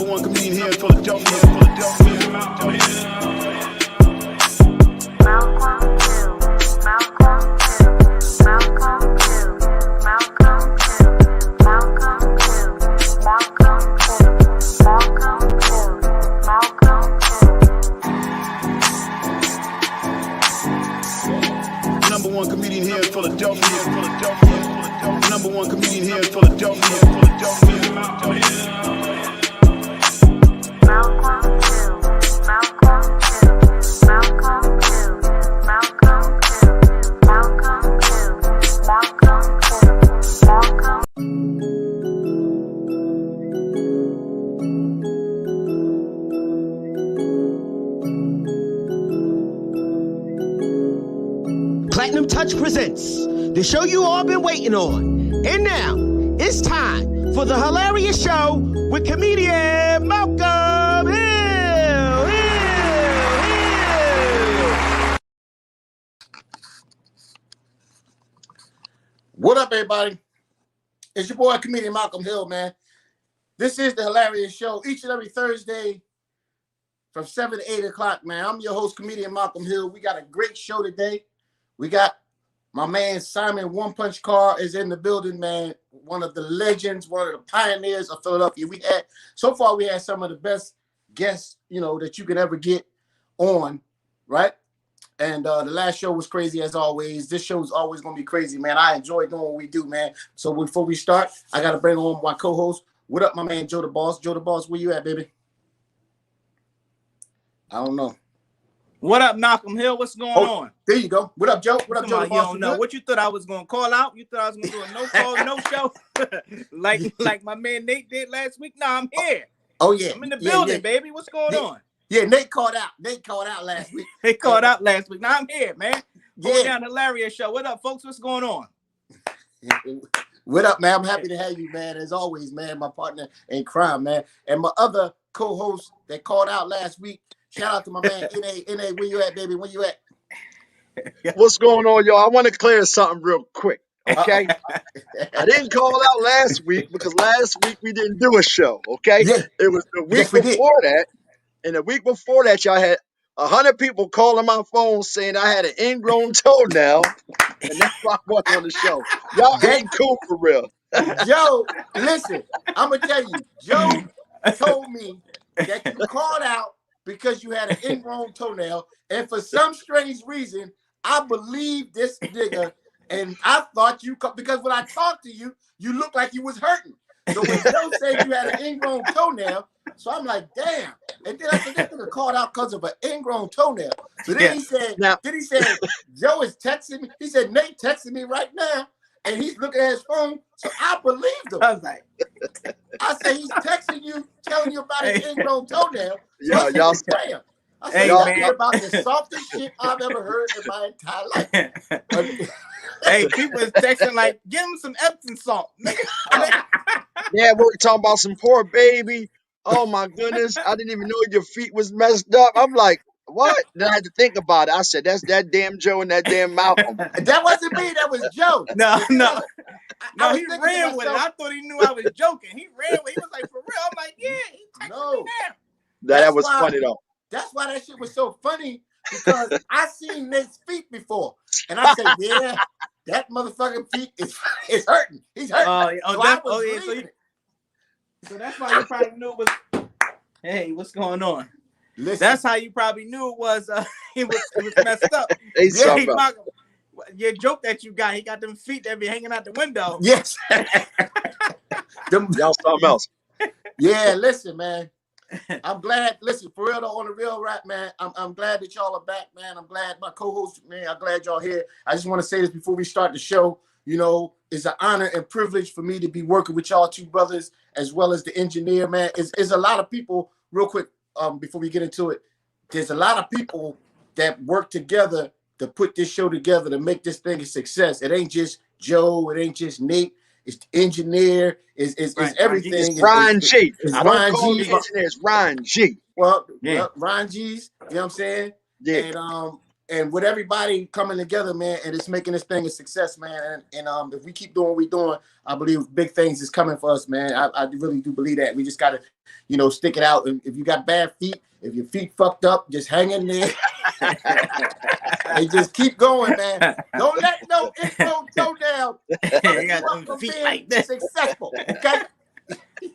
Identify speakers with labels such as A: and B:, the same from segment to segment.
A: One comedian here in Philadelphia. Number one comedian here in Philadelphia. Number one comedian here in Philadelphia.
B: PlatinumTouchpresents, the show you all been waiting on. And now, it's time for the Hill-arious Show with comedian Malcolm Hill.
C: What up, everybody? It's your boy, comedian Malcolm Hill, man. This is the Hill-arious Show each and every Thursday from 7 to 8 o'clock, man. I'm your host, comedian Malcolm Hill. We got a great show today. We got my man Simon One Punch Carr is in the building, man. One of the legends, one of the pioneers of Philadelphia. We had some of the best guests, that you could ever get on, right? And the last show was crazy as always. This show is always gonna be crazy, man. I enjoy doing what we do, man. So before we start, I gotta bring on my co-host. What up, my man Joe the Boss? Joe the Boss, where you at, baby? I don't know.
D: What up, Malcolm Hill? What's going on?
C: There you go. What up, Joe? What up, Joe?
D: You don't know. What you thought I was gonna call out? You thought I was gonna do a no call, no show, like my man Nate did last week? No, I'm here.
C: Oh yeah,
D: I'm in the building, baby. What's going on?
C: Yeah, Nate called out. Nate called out last week.
D: They called out last week. Now I'm here, man. Going down the Hill-arious Show. What up, folks? What's going on?
C: What up, man? I'm happy to have you, man. As always, man. My partner in crime, man, and my other co-host that called out last week. Shout out to my man, NA, where you at, baby? Where you at?
E: What's going on, y'all? I want to clear something real quick, okay? I didn't call out last week because last week we didn't do a show, okay?
C: Yeah.
E: It was the week before that, and the week before that, y'all had 100 people calling my phone saying I had an ingrown toenail, and that's why I wasn't on the show. Y'all ain't cool for real.
C: Joe, listen, I'm going to tell you, Joe told me that you called out because you had an ingrown toenail, and for some strange reason, I believed this nigga, and I thought because when I talked to you, you looked like you was hurting. So when Joe said you had an ingrown toenail, so I'm like, damn. And then I said, this nigga called out because of an ingrown toenail. So then he said, Joe is texting me. He said, Nate texting me right now, and he's looking at his phone. So I believed him.
D: I was like,
C: I said, he's texting you, telling you about his ingrown toenail.
E: Yo, y'all.
C: I said, that's about the softest shit I've ever heard in my entire life.
D: Hey, people is texting like, give him some Epsom salt.
E: Yeah, we're talking about some poor baby. Oh my goodness, I didn't even know your feet was messed up. I'm like, what? Then I had to think about it. I said, that's that damn Joe and that damn Malcolm.
C: That wasn't me. That was Joe.
D: No, he ran with it. I thought he knew I was joking. He ran with it. He was like, for real? I'm like, yeah, he texted me now.
E: That was funny though.
C: That's why that shit was so funny, because I seen Nate's feet before, and I said, yeah, that motherfucking feet is hurting. He's hurting.
D: So that's why you probably knew it was. Hey, what's going on?
C: Listen,
D: that's how you probably knew it was. It was messed up. Your joke that you got, he got them feet that be hanging out the window.
C: Yes.
E: Y'all something else.
C: Yeah, listen, man. I'm glad. Listen, for real though, on the real rap, man. I'm glad that y'all are back, man. I'm glad my co-host, man. I'm glad y'all here. I just want to say this before we start the show. It's an honor and privilege for me to be working with y'all two brothers, as well as the engineer, man. It's a lot of people. Real quick, before we get into it, there's a lot of people that work together to put this show together to make this thing a success. It ain't just Joe. It ain't just Nate. It's the engineer. It's everything.
E: It's Ryan G.
C: I don't call
E: him engineer. It's Ryan G.
C: Well, Ryan G's. You know what I'm saying?
E: Yeah.
C: and with everybody coming together, man, and it's making this thing a success, man. And if we keep doing what we're doing, I believe big things is coming for us, man. I really do believe that. We just gotta, stick it out. And if you got bad feet, if your feet fucked up, just hang in there and just keep going, man. Don't let no info go down.
D: You got them feet like that.
C: Successful, okay?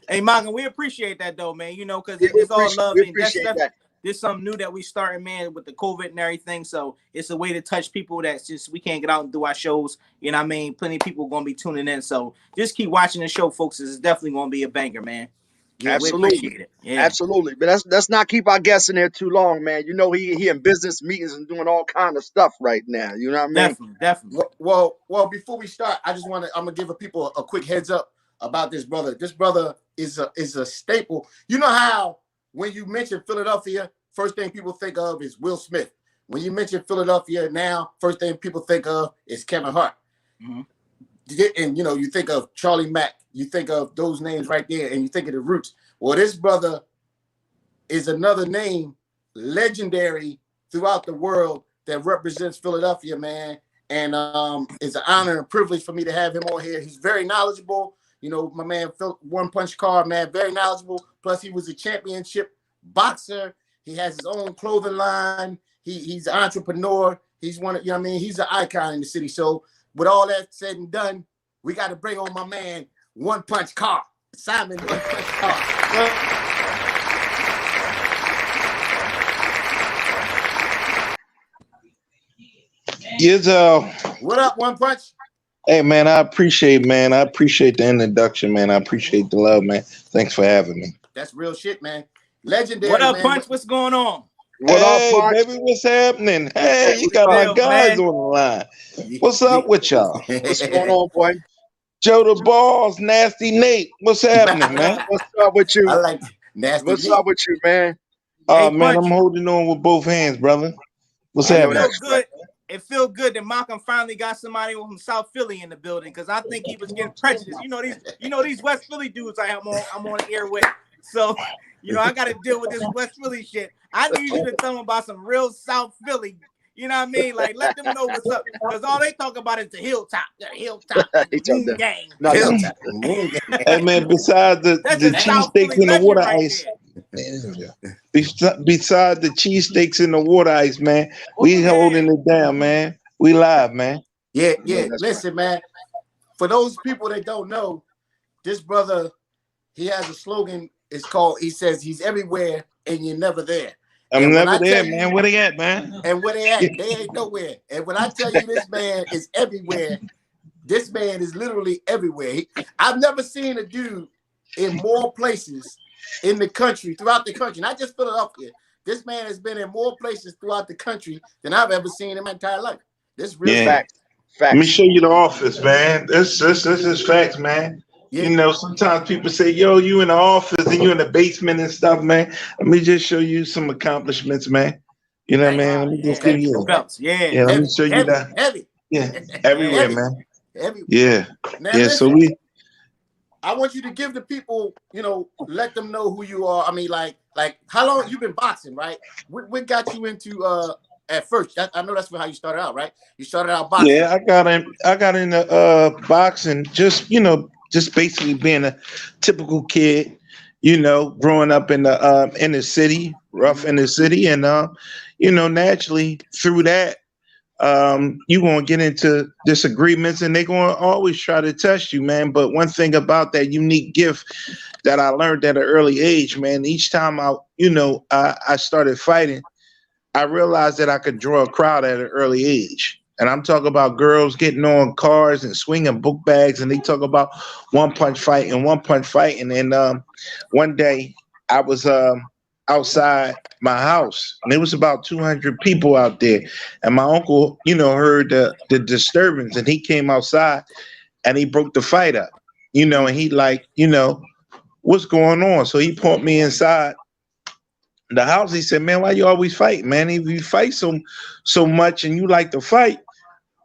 D: Hey, Malcolm, we appreciate that though, man. Because it's all love.
E: We appreciate that.
D: This something new that we starting, man, with the COVID and everything. So it's a way to touch people that's just we can't get out and do our shows. You know what I mean? Plenty of people gonna be tuning in. So just keep watching the show, folks. It's definitely gonna be a banger, man. Yeah,
E: Absolutely.
D: we appreciate it. Yeah.
E: Absolutely. But let's not keep our guests in there too long, man. He in business meetings and doing all kind of stuff right now. You know what I mean?
D: Definitely.
C: Well, before we start, I'm gonna give people a quick heads up about this brother. This brother is a staple. You know how when you mention Philadelphia, first thing people think of is Will Smith. When you mention Philadelphia now, first thing people think of is Kevin Hart.
D: Mm-hmm.
C: And you think of Charlie Mack, you think of those names right there, and you think of the roots. Well, this brother is another name, legendary throughout the world, that represents Philadelphia, man. And it's an honor and privilege for me to have him on here. He's very knowledgeable. My man, One Punch Card, man, very knowledgeable. Plus, he was a championship boxer. He has his own clothing line. He's an entrepreneur. He's he's an icon in the city. So with all that said and done, we got to bring on my man, One Punch Card. Simon One Punch Card. What up, One Punch?
F: Hey, man, I appreciate the introduction, man. I appreciate the love, man. Thanks for having me.
C: That's real shit, man. Legendary.
D: What up,
C: man.
D: Punch? What's going on?
E: What
F: hey,
E: up, Punch?
F: baby, what's happening? Hey, you got my guys on the line. What's up with y'all?
E: What's going on, boy?
F: Joe the Balls, Nasty Nate. What's happening, man?
E: What's up with you?
C: I like Nasty.
E: What's up with you, man?
F: Oh,
D: Hey,
F: man,
D: Punch.
F: I'm holding on with both hands, brother. What's
E: I know
F: happening?
E: that.
D: It feels good that Malcolm finally got somebody from South Philly in the building because I think he was getting prejudiced. These West Philly dudes I'm on the air with. So, I got to deal with this West Philly shit. I need you to tell them about some real South Philly. You know what I mean? Like, let them know what's up. Because all they talk about is the hilltop. The hilltop. The gang.
E: No,
C: Hilltop.
F: Hey, man, besides the cheesesteaks and the water ice. Besides the cheesesteaks and the water ice, man, we holding it down, man. We live, man.
C: Yeah. Listen, man. For those people that don't know, this brother, he has a slogan. It's called, he says, he's everywhere and you're never there.
F: I'm never there, man. Where they at, man?
C: And where they at? They ain't nowhere. And when I tell you this man is everywhere, this man is literally everywhere. I've never seen a dude in more places in the country, throughout the country, not just Philadelphia. This man has been in more places throughout the country than I've ever seen in my entire life. This is real fact.
F: Let me show you the office, man. This is facts, man. Yeah. Sometimes people say, yo, you in the office and you in the basement and stuff, man. Let me just show you some accomplishments, man. You know what I mean? Let me just give you
D: belts.
F: Yeah, let me show you that.
C: Heavy.
F: Yeah, everywhere, man.
C: Everywhere.
F: Yeah.
C: Now,
F: yeah,
C: listen,
F: so
C: I want you to give the people, let them know who you are. I mean, like how long you've been boxing, right? What got you into at first? I know that's how you started out, right? You started out boxing.
F: Yeah, I got into boxing, just basically being a typical kid, growing up in the city, rough in the city, and naturally through that, you're gonna get into disagreements, and they're gonna always try to test you, man. But one thing about that unique gift that I learned at an early age, man, each time I started fighting, I realized that I could draw a crowd at an early age. And I'm talking about girls getting on cars and swinging book bags, and they talk about one punch fighting. And one day I was outside my house, and there was about 200 people out there. And my uncle, heard the disturbance, and he came outside and he broke the fight up, and he what's going on? So he pulled me inside the house. He said, man, why you always fight, man? If you fight so much and you like to fight,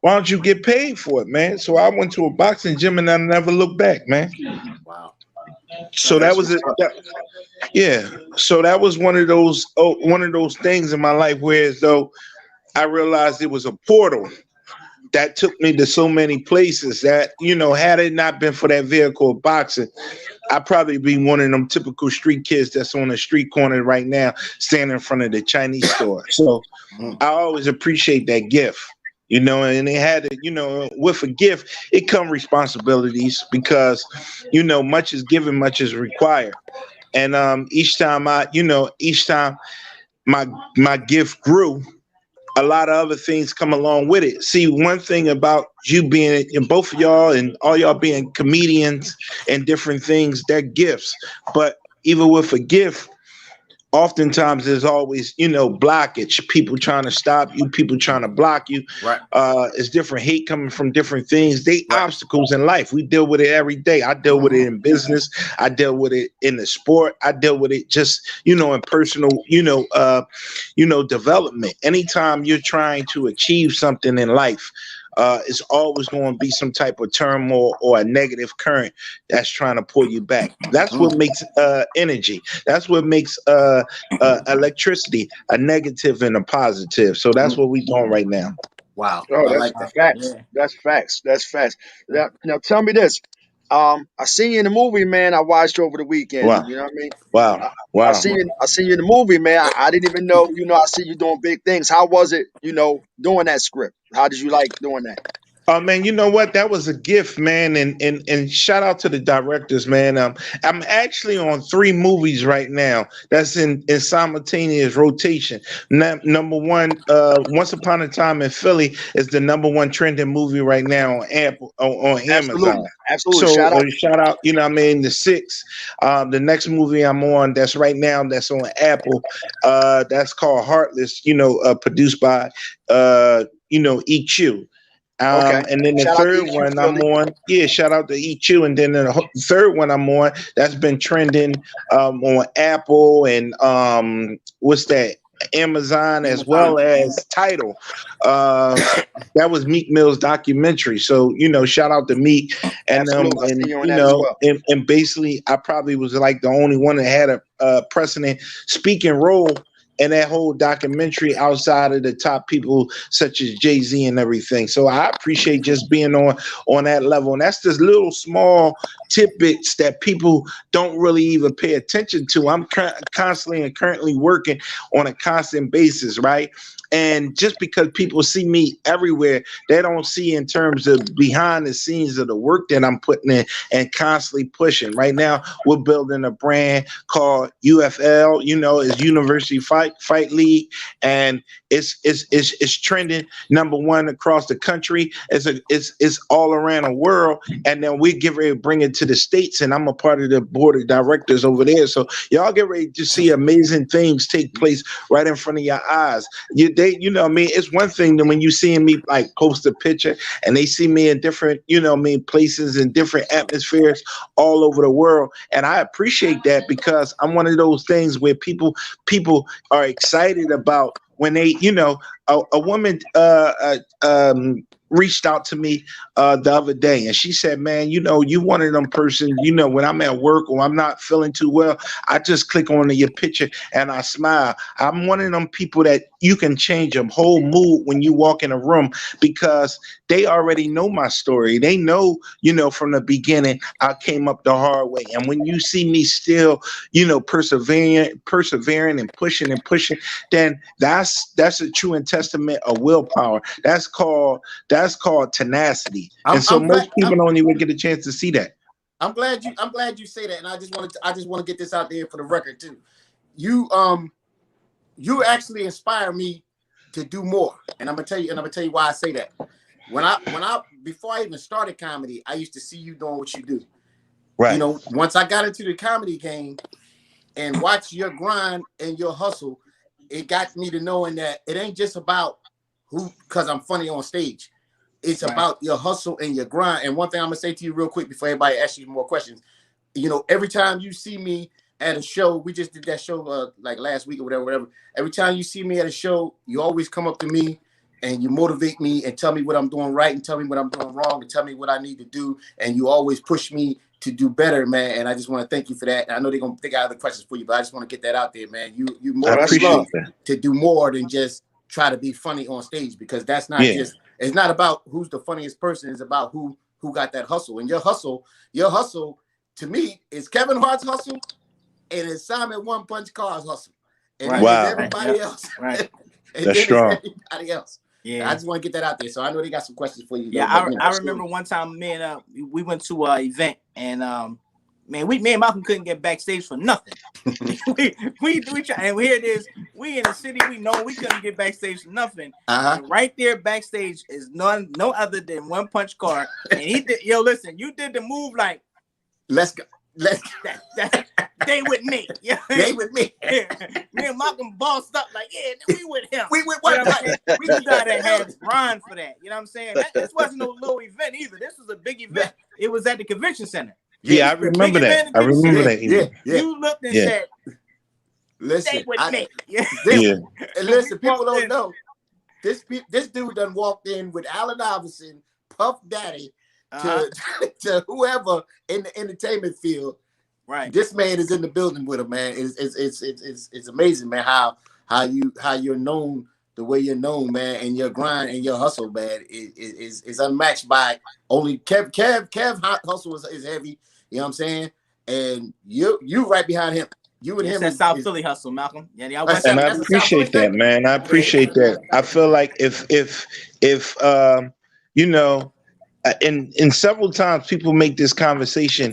F: why don't you get paid for it, man? So I went to a boxing gym and I never looked back, man.
C: Wow.
F: So that was it. So that was one of those things in my life where as though I realized it was a portal that took me to so many places that, had it not been for that vehicle of boxing, I'd probably be one of them typical street kids that's on the street corner right now, standing in front of the Chinese store. So I always appreciate that gift, and they had to, with a gift, it come responsibilities because, much is given, much is required. And each time my gift grew, a lot of other things come along with it. See, one thing about you being, and both of y'all and all y'all being comedians and different things, they're gifts. But even with a gift, oftentimes there's always, blockage, people trying to stop you, people trying to block you.
C: Right.
F: It's different hate coming from different things. They obstacles in life. We deal with it every day. I deal with it in business. I deal with it in the sport. I deal with it just, in personal, development. Anytime you're trying to achieve something in life, it's always going to be some type of turmoil or a negative current that's trying to pull you back. That's what makes energy. That's what makes electricity a negative and a positive. So that's what we're doing right now.
C: Wow.
E: Oh,
C: I
E: that's
C: like that.
E: facts.
C: Yeah.
E: That's facts. That's facts. Now tell me this. I seen you in the movie, man. I watched over the weekend.
F: Wow.
E: You know what I mean?
F: Wow.
E: I seen you in the movie, man. I didn't even know, I see you doing big things. How was it, doing that script? How did you like doing that?
F: Oh man, you know what? That was a gift, man, and shout out to the directors, man. I'm actually on 3 movies right now. That's in simultaneous rotation. Number one, Once Upon a Time in Philly is the number 1 trending movie right now on Amazon.
E: Absolutely.
F: So
E: Shout out.
F: the 6. The next movie I'm on that's right now that's on Apple. That's called Heartless. Produced by EQ.
E: Okay.
F: And then the
E: Shout out to
F: third
E: EQ
F: one I'm
E: Philly.
F: on, shout out to EQ. And then the third one I'm on, that's been trending on Apple and Amazon, as well as Tidal. That was Meek Mill's documentary. So, shout out to Meek. And
E: Absolutely. I see you on that as well.
F: and basically I probably was like the only one that had a precedent speaking role in that whole documentary outside of the top people such as Jay-Z and everything. So I appreciate just being on that level. And that's just little small tidbits that people don't really even pay attention to. I'm constantly and currently working on a constant basis, right? And just because people see me everywhere, they don't see in terms of behind the scenes of the work that I'm putting in and constantly pushing. Right now, we're building a brand called UFL, is University Fight League, and it's trending number 1 across the country. It's all around the world, and then we get ready to bring it to the States, and I'm a part of the board of directors over there. So y'all get ready to see amazing things take place right in front of your eyes. It's one thing that when you see me like post a picture and they see me in different, places and different atmospheres all over the world. And I appreciate that because I'm one of those things where people are excited about when they, a woman reached out to me the other day and she said, man, you one of them persons, when I'm at work or I'm not feeling too well, I just click on your picture and I smile. I'm one of them people that you can change a whole mood when you walk in a room because they already know my story. They know, from the beginning, I came up the hard way. And when you see me still, persevering and pushing, then that's a true testament of willpower. That's called tenacity. Most people don't even get a chance to see that.
C: I'm glad you say that, and I just want to get this out there for the record too. You actually inspire me to do more, and I'm gonna tell you why I say that. When I before I even started comedy, I used to see you doing what you do.
F: Right.
C: Once I got into the comedy game and watched your grind and your hustle, it got me to knowing that it ain't just about because I'm funny on stage. It's about your hustle and your grind. And one thing I'm gonna say to you real quick before everybody asks you more questions, every time you see me at a show, we just did that show like last week or whatever. Every time you see me at a show, you always come up to me and you motivate me and tell me what I'm doing right and tell me what I'm doing wrong and tell me what I need to do. And you always push me to do better, man. And I just want to thank you for that. And I know they're gonna think I have other questions for you, but I just want to get that out there, man. You motivate me to do more than just try to be funny on stage, because that's not just, it's not about who's the funniest person. It's about who got that hustle. And your hustle to me is Kevin Hart's hustle, and it's Simon One Punch Carr's hustle. And then it's everybody else.
D: Right.
C: And
F: that's
C: then
F: strong.
C: it's everybody else.
D: Yeah.
C: I just want to get that out there. So I know they got some questions for you.
D: Yeah, I remember one time, man, we went to an event, and man, me and Malcolm couldn't get backstage for nothing. we try, and here it is. We in the city, we know we couldn't get backstage for nothing. And right there backstage is no other than One Punch Car, and he did. Yo, listen, you did the move like,
C: let's go.
D: They with me. Yeah,
C: they with me.
D: Me and Malcolm bossed up like, yeah, we with him.
C: We with what?
D: You know what I'm saying? We just gotta have Ron for that. You know what I'm saying? This wasn't no little event either. This was a big event. It was at the convention center.
F: Yeah, I remember that. I remember that.
C: Yeah.
D: You looked and said,
C: listen,
D: stay with me.
C: And listen, people don't know. This dude done walked in with Allen Iverson, Puff Daddy, to whoever in the entertainment field.
D: Right.
C: This man is in the building with him, man. It's amazing, man, how you're known the way you're known, man, and your grind and your hustle, man, is unmatched by only Kev hustle is heavy, you know what I'm saying? And you right behind him. You and him.
D: That's South Philly hustle, Malcolm. Yeah,
F: and I appreciate that, man. I appreciate that. I feel like if you know, and several times people make this conversation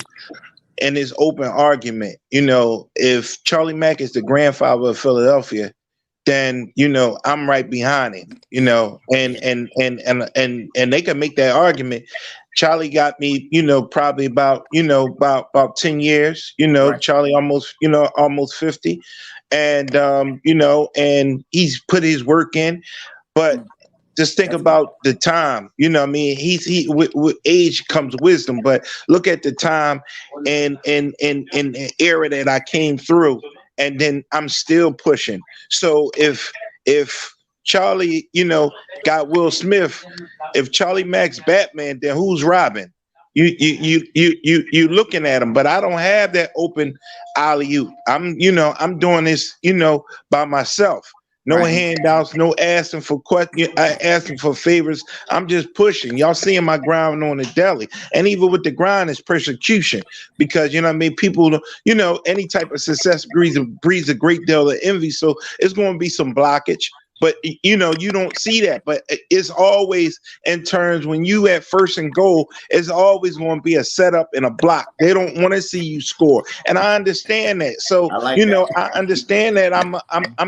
F: and this open argument, you know, if Charlie Mack is the grandfather of Philadelphia, then, you know, I'm right behind him, you know, and they can make that argument. Charlie got me, you know, probably about 10 years, you know, right. Charlie almost 50. And, you know, and he's put his work in, but just think about the time, you know what I mean? With age comes wisdom, but look at the time and the era that I came through, and then I'm still pushing. So if Charlie, you know, got Will Smith, if Charlie Mack's Batman, then who's Robin? You looking at him, but I don't have that open alley-oop. I'm doing this, you know, by myself. No handouts, no asking for questions, asking for favors. I'm just pushing. Y'all seeing my grind on the daily. And even with the grind, it's persecution. Because, you know what I mean, people, you know, any type of success breeds a great deal of envy. So it's going to be some blockage. But, you know, you don't see that. But it's always in terms when you at first and goal, it's always going to be a setup and a block. They don't want to see you score. And I understand that. So, I understand that I'm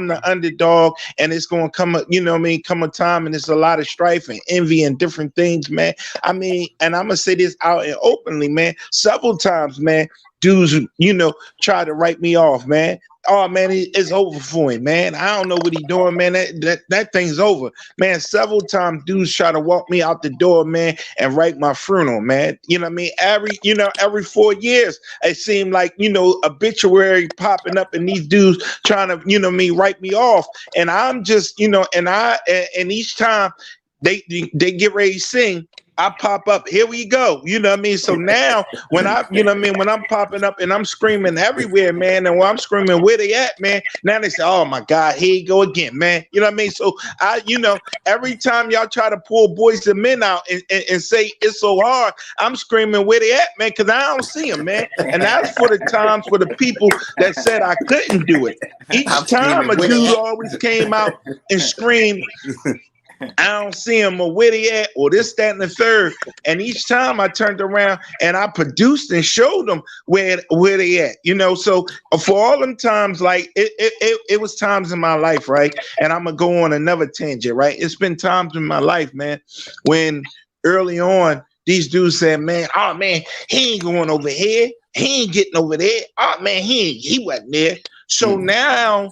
F: the underdog, and it's going to come, you know what I mean, come a time, and it's a lot of strife and envy and different things, man. I mean, and I'm going to say this out and openly, man, several times, man, dudes, you know, try to write me off, man. Oh man, it's over for him, man. I don't know what he's doing, man. That thing's over, man. Several times dudes try to walk me out the door, man, and write my funeral, man. You know what I mean? Every 4 years, it seemed like, you know, obituary popping up, and these dudes trying to, you know, write me off. And I'm just, you know, and each time they get ready to sing, I pop up, here we go. You know what I mean? So now when when I'm popping up and I'm screaming everywhere, man, and when I'm screaming where they at, man, now they say, oh my God, here you go again, man. You know what I mean? So every time y'all try to pull Boys and Men out and say it's so hard, I'm screaming where they at, man, because I don't see them, man. And that's for the times for the people that said I couldn't do it. Each time a dude always came out and screamed, I don't see him, or where they at, or this, that, and the third. And each time I turned around and I produced and showed them where they at, you know. So for all them times, like it was times in my life, right? And I'm gonna go on another tangent, right? It's been times in my life, man, when early on these dudes said, man, oh man, he ain't going over here, he ain't getting over there. Oh man, he wasn't there. So now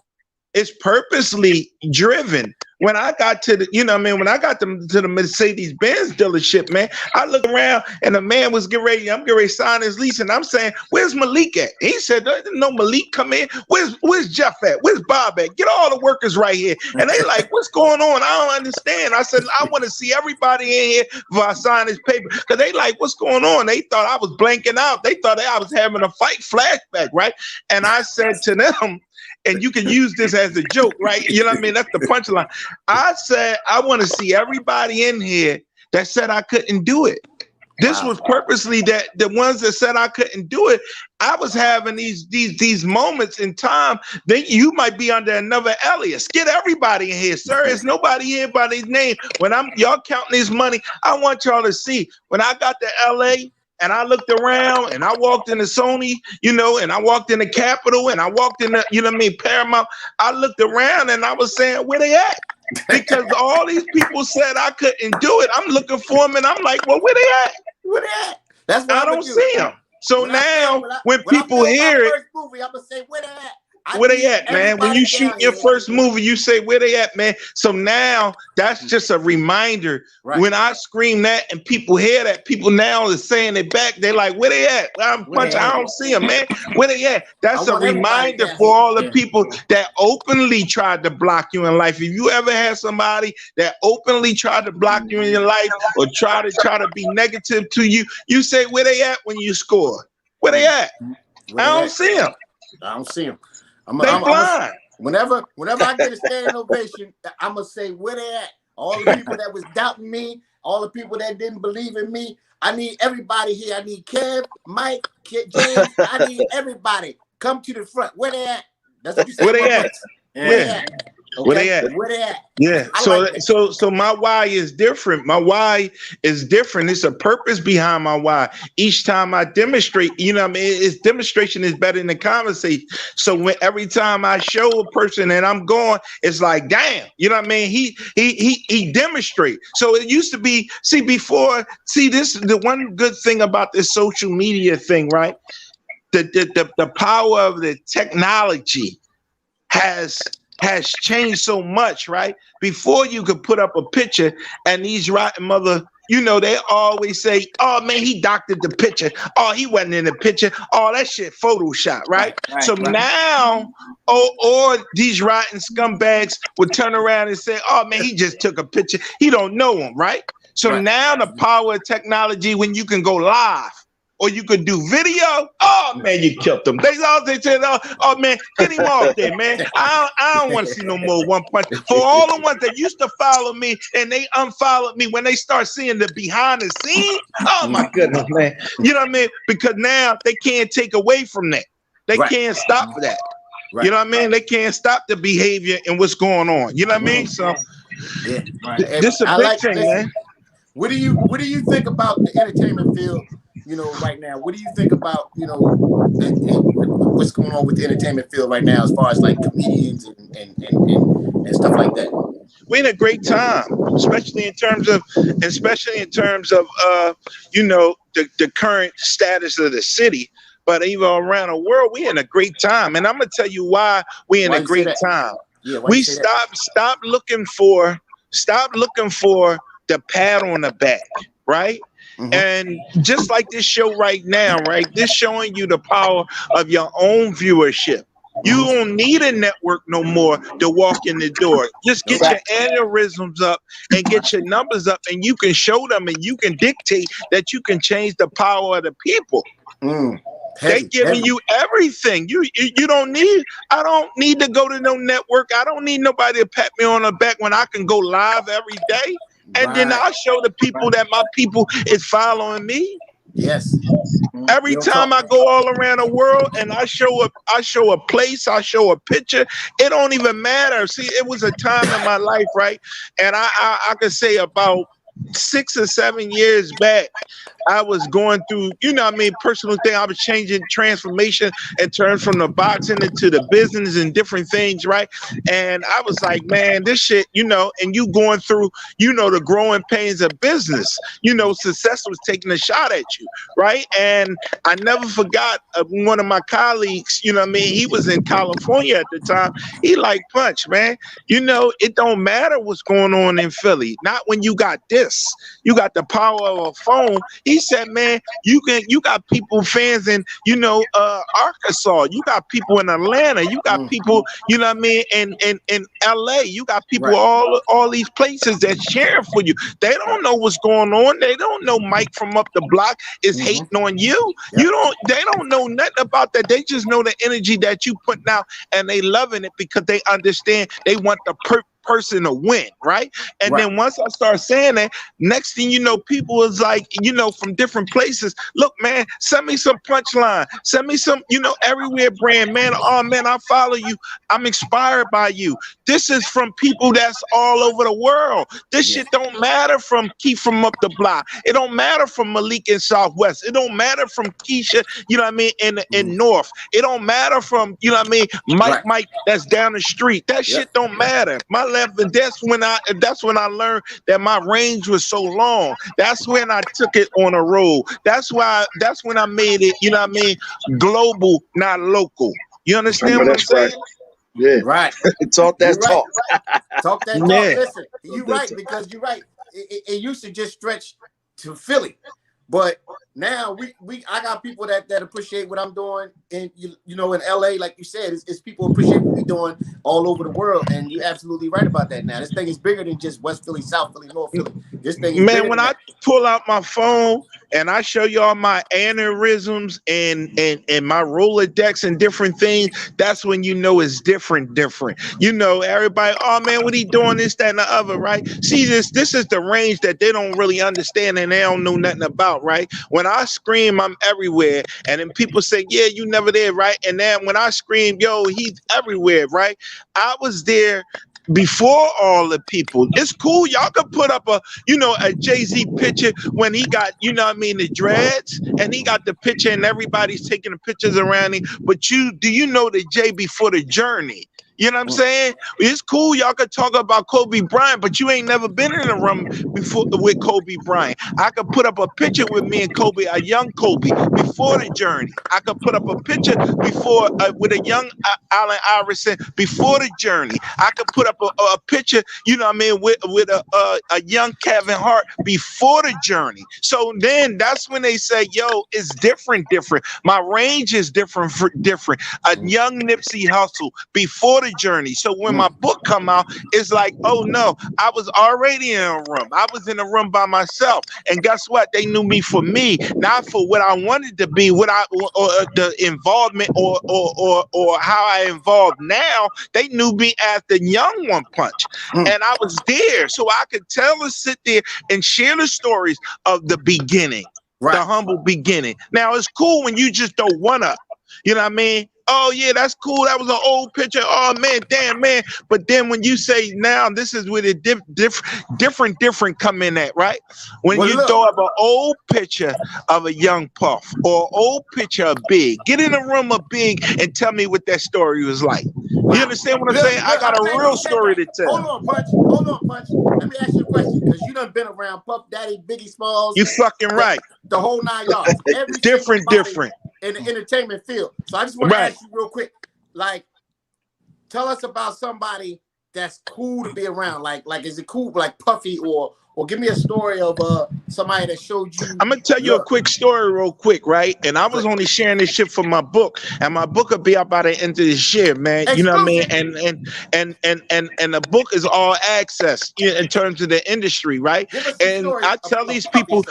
F: it's purposely driven. When I got to when I got to the Mercedes-Benz dealership, man, I looked around and the man was I'm getting ready to sign his lease, and I'm saying, where's Malik at? He said, no Malik come in. Where's Jeff at? Where's Bob at? Get all the workers right here. And they like, what's going on? I don't understand. I said, I want to see everybody in here before I sign this paper. Because they like, what's going on? They thought I was blanking out. They thought I was having a fight flashback, right? And I said to them, and you can use this as a joke, right? You know what I mean? That's the punchline. I said, I want to see everybody in here that said I couldn't do it. This was purposely that the ones that said I couldn't do it, I was having these moments in time. Then you might be under another alias. Get everybody in here, sir. There's nobody here by his name. When y'all counting this money, I want y'all to see when I got to LA and I looked around and I walked into Sony, you know, and I walked in the Capitol and I walked in the, you know what I mean, Paramount. I looked around and I was saying, where they at? Because all these people said I couldn't do it. I'm looking for them and I'm like, well, where they at?
C: Where they at? That's what
F: I don't see them. So now when people hear it,
C: movie, I'm gonna say where they at.
F: Where they at, man? When you shoot your first movie, you say, where they at, man? So now that's just a reminder. Right. When I scream that and people hear that, people now is saying it back. They're like, where they at? I don't see them, man. Where they at? That's a reminder for all the people that openly tried to block you in life. If you ever had somebody that openly tried to block you in your life or try to be negative to you, you say, where they at when you score? Where they at? I don't see them.
C: I don't see them.
F: They blind.
C: Whenever I get a standing ovation, I'm gonna say where they at. All the people that was doubting me, all the people that didn't believe in me. I need everybody here. I need Kev, Mike, James. I need everybody. Come to the front. Where they at? That's what you say.
F: Where they at?
C: Where they at? Okay?
F: Where they at?
C: Where they at?
F: Yeah. So my why is different. My why is different. It's a purpose behind my why. Each time I demonstrate, you know what I mean? It's demonstration is better than conversation. So every time I show a person and I'm going, it's like, damn, you know what I mean? He demonstrate. So it used to be, this is the one good thing about this social media thing, right? The power of the technology has changed so much, right? Before you could put up a picture and these rotten mother, you know, they always say, oh man, he doctored the picture. Oh, he wasn't in the picture. Oh, that shit Photoshop, right? Now, or these rotten scumbags would turn around and say, oh man, he just took a picture. He don't know him, right? So now the power of technology, when you can go live, or you could do video. Oh man, you killed them. They said, oh man, get him off there, man. I don't want to see no more One Punch. For all the ones that used to follow me and they unfollowed me when they start seeing the behind the scenes. Oh my goodness, man. You know what I mean? Because now they can't take away from that. They can't stop that. You know what I mean? They can't stop the behavior and what's going on. You know what I mean? So this is a big thing, man.
C: What do you think about the entertainment field? You know, right now, what do you think about, you know, what's going on with the entertainment field right now, as far as like comedians and stuff like that?
F: We're in a great time, especially in terms of, you know, the current status of the city, but even around the world, we're in a great time. And I'm gonna tell you why we're in a great time. We stop looking for the pat on the back, right? And just like this show right now, right? This showing you the power of your own viewership. You don't need a network no more to walk in the door. Just get your aneurysms up and get your numbers up, and you can show them and you can dictate that you can change the power of the people. They giving you everything. You don't need. I don't need to go to no network. I don't need nobody to pat me on the back when I can go live every day. And then I'll show the people that my people is following me.
C: Yes.
F: Every time I go all around the world and I show a place, I show a picture, it don't even matter. See, it was a time in my life, right? And I could say about 6 or 7 years back, I was going through, you know what I mean, personal thing. I was changing transformation and turned from the boxing into the business and different things, right? And I was like, man, this shit, you know, and you going through, you know, the growing pains of business, you know, success was taking a shot at you, right? And I never forgot one of my colleagues, you know what I mean, he was in California at the time. He like, Punch, man, you know, it don't matter what's going on in Philly, not when you got this. this. You got the power of a phone. He said, man, you got people, fans in, Arkansas. You got people in Atlanta. You got people, you know what I mean, in LA. You got people all these places that cheering for you. They don't know what's going on. They don't know Mike from up the block is hating on you. They don't know nothing about that. They just know the energy that you putting out, and they loving it because they understand they want the person to win, right? And then once I start saying that, next thing you know, people is like, from different places, look, man, send me some punchline, send me some, everywhere brand, man. Oh man, I follow you. I'm inspired by you. This is from people that's all over the world. This shit don't matter from Keith from up the block. It don't matter from Malik in Southwest. It don't matter from Keisha, in North. It don't matter from, Mike that's down the street. That shit don't matter. My level, that's when I learned that my range was so long. That's when I took it on a road. That's when I made it, global, not local. You understand what I'm saying?
E: Yeah.
C: Right.
E: Talk that talk.
C: Talk that talk. Listen, you're right, because you're right. It used to just stretch to Philly. But now I got people that appreciate what I'm doing in in LA, like you said, it's people appreciate what we're doing all over the world, and you're absolutely right about that. Now this thing is bigger than just West Philly, South Philly, North Philly. This thing is
F: man. When I pull out my phone and I show y'all my aneurysms and my Rolodex and different things, that's when it's different. Everybody, oh man, what he doing, this, that, and the other, right? See, this is the range that they don't really understand and they don't know nothing about, right? When I scream, I'm everywhere, and then people say, yeah, you never there, right? And then when I scream, yo, he's everywhere, right? I was there before all the people. It's cool. Y'all can put up a Jay-Z picture when he got, the dreads, and he got the picture and everybody's taking the pictures around him. But do you know the Jay before the journey? You know what I'm saying? It's cool. Y'all could talk about Kobe Bryant, but you ain't never been in a room before with Kobe Bryant. I could put up a picture with me and Kobe, a young Kobe, before the journey. I could put up a picture before with a young Allen Iverson before the journey. I could put up a picture, with a young Kevin Hart before the journey. So then that's when they say, yo, it's different. My range is different. A young Nipsey Hussle before the journey. So when my book come out, it's like, oh no, I was already in a room. I was in a room by myself, and guess what? They knew me for me, not for what I wanted to be, or the involvement or how I involved now. They knew me as the young one punch, and I was there, so I could tell and sit there and share the stories of the beginning, the humble beginning. Now it's cool when you just don't wanna, you know what I mean? Oh yeah, that's cool. That was an old picture. Oh man, damn man. But then when you say now, this is where the different come in at, right? When you throw up an old picture of a young Puff or old picture of Big, get in a room of Big and tell me what that story was like. You understand what I'm saying? I got a real story to tell.
C: Hold on, Punch. Let me ask you a question, because you done been around Puff Daddy, Biggie Smalls.
F: You fucking right.
C: The whole 9 yards.
F: Different.
C: In the entertainment field. So I just want to ask you real quick, like, tell us about somebody that's cool to be around. Like is it cool, like Puffy, or give me a story of somebody that showed you.
F: I'm gonna tell you a quick story real quick, right? And I was only sharing this shit for my book, and my book will be out by the end of this year, man. You know what I mean? And the book is all access in terms of the industry, right? And I tell these people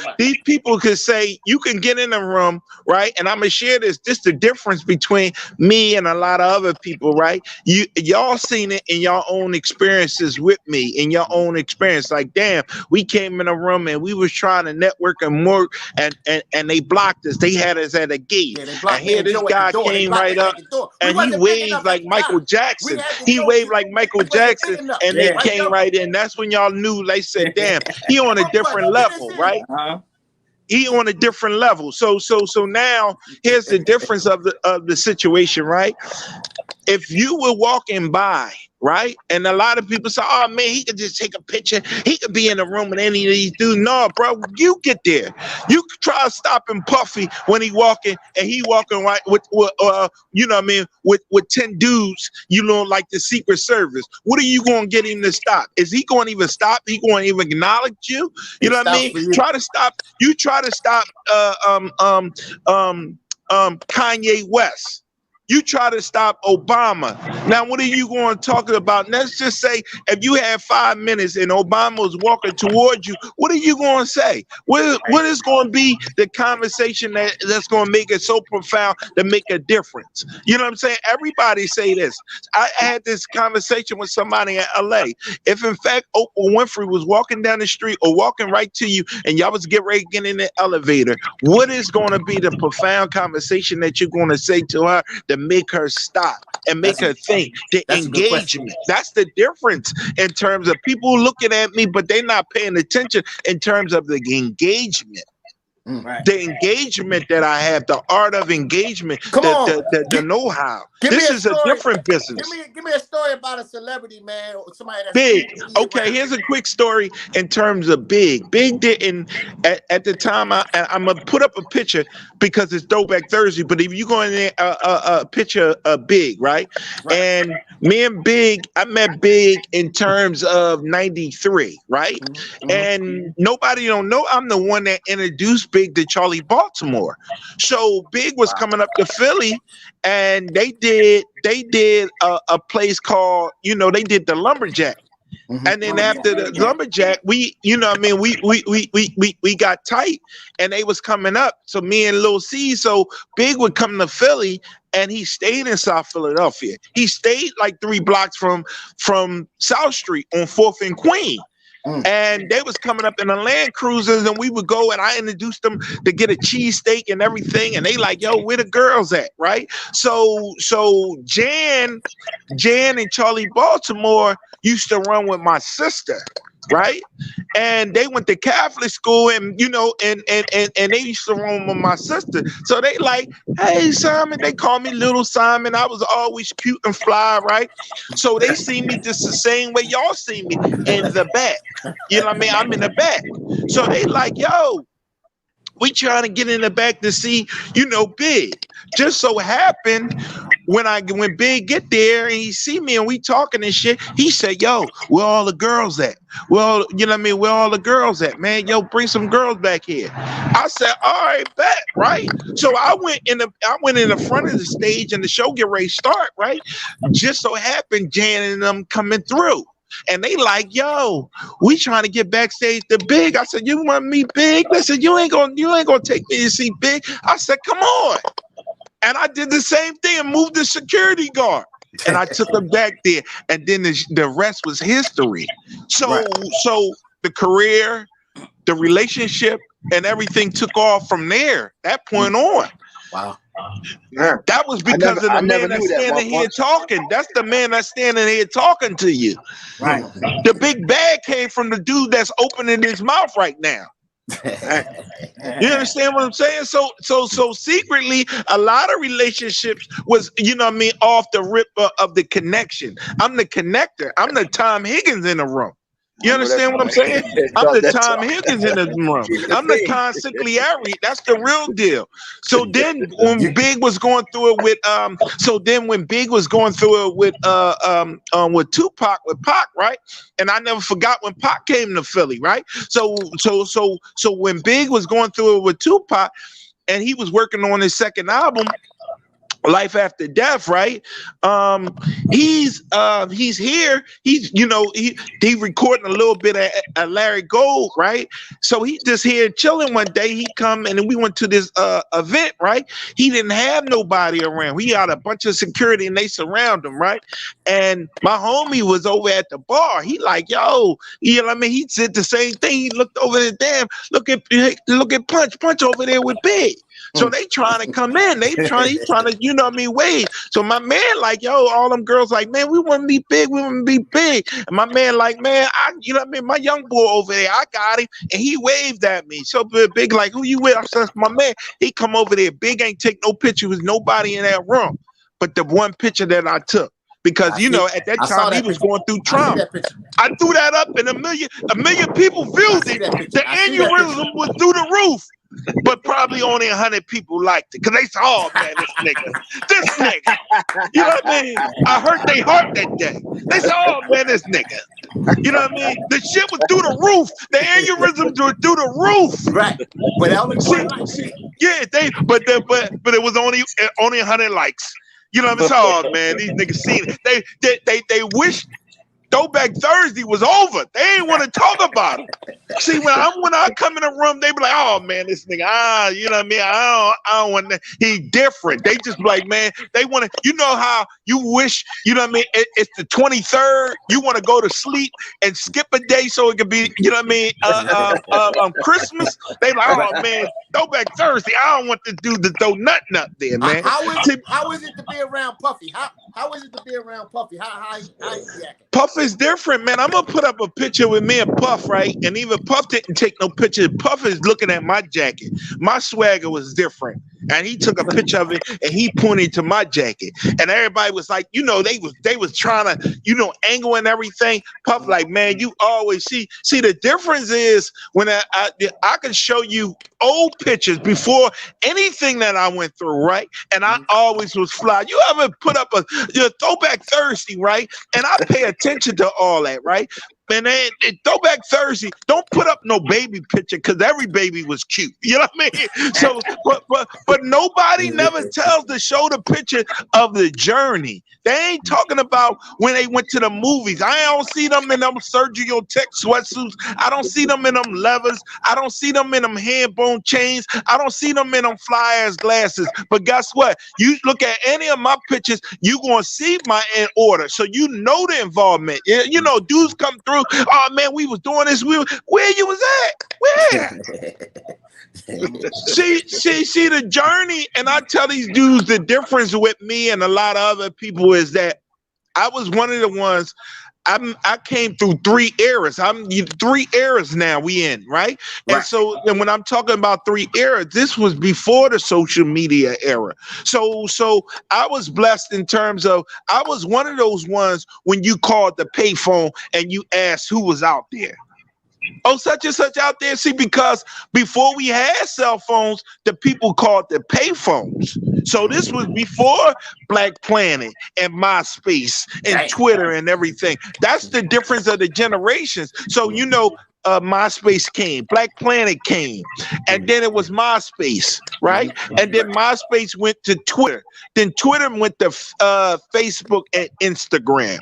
F: could say, you can get in a room, right? And I'm gonna share this. This the difference between me and a lot of other people, right? Y'all seen it in your own experiences with me, in your own experience. Like, damn, we came in a room and we was trying to network and work, and they blocked us. They had us at a gate. And here this guy came right up and he waved like Michael Jackson. He waved like Michael Jackson and they came right in. That's when y'all knew, they said, damn, he on a different level, right? He on a different level. So now here's the difference of the situation, right? if you were walking by, right, and a lot of people say, oh man, he could just take a picture, he could be in a room with any of these dudes. No, bro, you get there. You try to stop him Puffy when he walking, and he walking right with you know what I mean, with 10 dudes, you know, like the Secret Service. What are you going to get him to stop? Is he going to even stop? He going to even acknowledge you? You know what I mean? Try to stop Kanye West. You try to stop Obama. Now, what are you going to talk about? Let's just say if you had 5 minutes and Obama was walking towards you, what are you going to say? What is going to be the conversation that's going to make it so profound to make a difference? You know what I'm saying? Everybody say this. I had this conversation with somebody in LA. If in fact Oprah Winfrey was walking down the street or walking right to you and y'all was getting ready to get in the elevator, what is going to be the profound conversation that you're going to say to her to make her stop and make her think? The engagement. That's the difference in terms of people looking at me, but they're not paying attention in terms of the engagement.
C: Right.
F: The engagement that I have, the art of engagement, the know-how. This is a different business.
C: Give me a story about a celebrity, man, or somebody that's
F: Big. Okay, here's a quick story in terms of Big. Big didn't at the time. I'm gonna put up a picture because it's Throwback Thursday. But if you go in there, a picture of Big, right? And me and Big, I met Big in terms of '93, right? And nobody don't know I'm the one that introduced Big to Charlie Baltimore. So Big was coming up to Philly, and they did a place called, you know, they did the Lumberjack. And then after the Lumberjack, we, you know what I mean, we got tight, and they was coming up. So me and Lil C, so Big would come to Philly, and he stayed in South Philadelphia. He stayed like 3 blocks from South Street on 4th and Queen. And they was coming up in the Land Cruisers, and we would go, and I introduced them to get a cheesesteak and everything. And they like, yo, where the girls at, right? So Jan and Charlie Baltimore used to run with my sister, right? And they went to Catholic school, and you know, and they used to run with my sister. So they like, hey Simon, they call me Little Simon. I was always cute and fly, right? So they see me just the same way y'all see me in the back. You know what I mean? I'm in the back. So they like, yo, we trying to get in the back to see, you know, Big. Just so happened when Big get there and he see me and we talking and shit, he said, yo, where all the girls at? Well, you know what I mean? Where all the girls at, man? Yo, bring some girls back here. I said, all right, bet, right? So I went in the front of the stage and the show get ready to start, right? Just so happened Jan and them coming through. And they like, yo, we trying to get backstage to Big. I said, you want me Big? They said, you ain't gonna take me to see Big. I said, come on. And I did the same thing and moved the security guard. And I took them back there. And then the rest was history. So the career, the relationship, and everything took off from there. That point on.
C: Wow.
F: That was because of the man that's standing here talking. That's the man that's standing here talking to you.
C: Right.
F: The big bag came from the dude that's opening his mouth right now. You understand what I'm saying? So secretly, a lot of relationships was, you know what I mean, off the rip of the connection. I'm the connector. I'm the Tom Higgins in the room. You understand what I'm saying? I'm the Tom Higgins in the room. I'm the Consigliere. That's the real deal. So then when Big was going through it with Tupac, with Pac, right? And I never forgot when Pac came to Philly, right? So when Big was going through it with Tupac, and he was working on his second album, Life After Death, right? He's here. He's, you know, he recording a little bit of Larry Gold, right? So he just here chilling one day. He come and then we went to this event, right? He didn't have nobody around. He had a bunch of security and they surround him, right? And my homie was over at the bar. He like, yo, you know what I mean? He said the same thing. He looked over the look at Punch over there with Big. So they trying to come in. He's trying to, you know what I mean, wave. So my man like, yo, all them girls like, man, we want to be big. We want to be big. And my man like, man, you know what I mean? My young boy over there, I got him. And he waved at me. So Big like, who you with? I said, my man. He come over there. Big ain't take no picture with nobody in that room. but the one picture that I took. Because at that time he was going through trauma. I threw that up, and a million people viewed it. The aneurysm was through the roof, but probably only 100 people liked it. Cause they said, "Oh man, this nigga." You know what I mean? I hurt their heart that day. They said, "Oh man, this nigga." You know what I mean? The shit was through the roof. The aneurysms were through the roof.
C: Right. But
F: but it was only 100 likes. You know what I'm saying? Oh man, these niggas seen it. They wish Throwback Thursday was over. They ain't want to talk about it. See, when I come in the room, they be like, "Oh man, this nigga, you know what I mean? I don't want that. He different." They just be like, man, they want to. You know how you wish, you know what I mean? It's the 23rd. You want to go to sleep and skip a day so it could be, you know what I mean? Christmas. They like, "Oh man, Throwback Thursday. I don't want to do the throw nothing up there, man."
C: How is it to be around Puffy? How is it to be around Puffy? How you acting?
F: Puff is different, man. I'm gonna put up a picture with me and Puff, right? And even Puff didn't take no picture. Puff is looking at my jacket. My swagger was different. And he took a picture of it and he pointed to my jacket. And everybody was like, they was trying to, angle and everything. Puff like, man, you always see the difference is when I can show you old pictures before anything that I went through, right? And I always was fly. You ever put up a Throwback Thursday, right? And I pay attention to all that, right? And then Throwback Thursday, don't put up no baby picture because every baby was cute. You know what I mean? So, but nobody never tells to show the picture of the journey. They ain't talking about when they went to the movies. I don't see them in them Sergio Tech sweatsuits. I don't see them in them levers. I don't see them in them handbone chains. I don't see them in them fly-ass glasses. But guess what? You look at any of my pictures, you gonna see my in order. So you know the involvement. Dudes come through. Oh man, we was doing this. Where you was at? Where? see the journey, and I tell these dudes the difference with me and a lot of other people is that I was one of the ones. I came through 3 eras. I'm 3 eras now we in, right? And so and when I'm talking about 3 eras, this was before the social media era. So I was blessed in terms of I was one of those ones when you called the payphone and you asked who was out there. Oh, such and such out there. See, because before we had cell phones, the people called the payphones. So this was before Black Planet and MySpace and Twitter and everything. That's the difference of the generations. So, MySpace came, Black Planet came, and then it was MySpace, right? And then MySpace went to Twitter. Then Twitter went to Facebook and Instagram.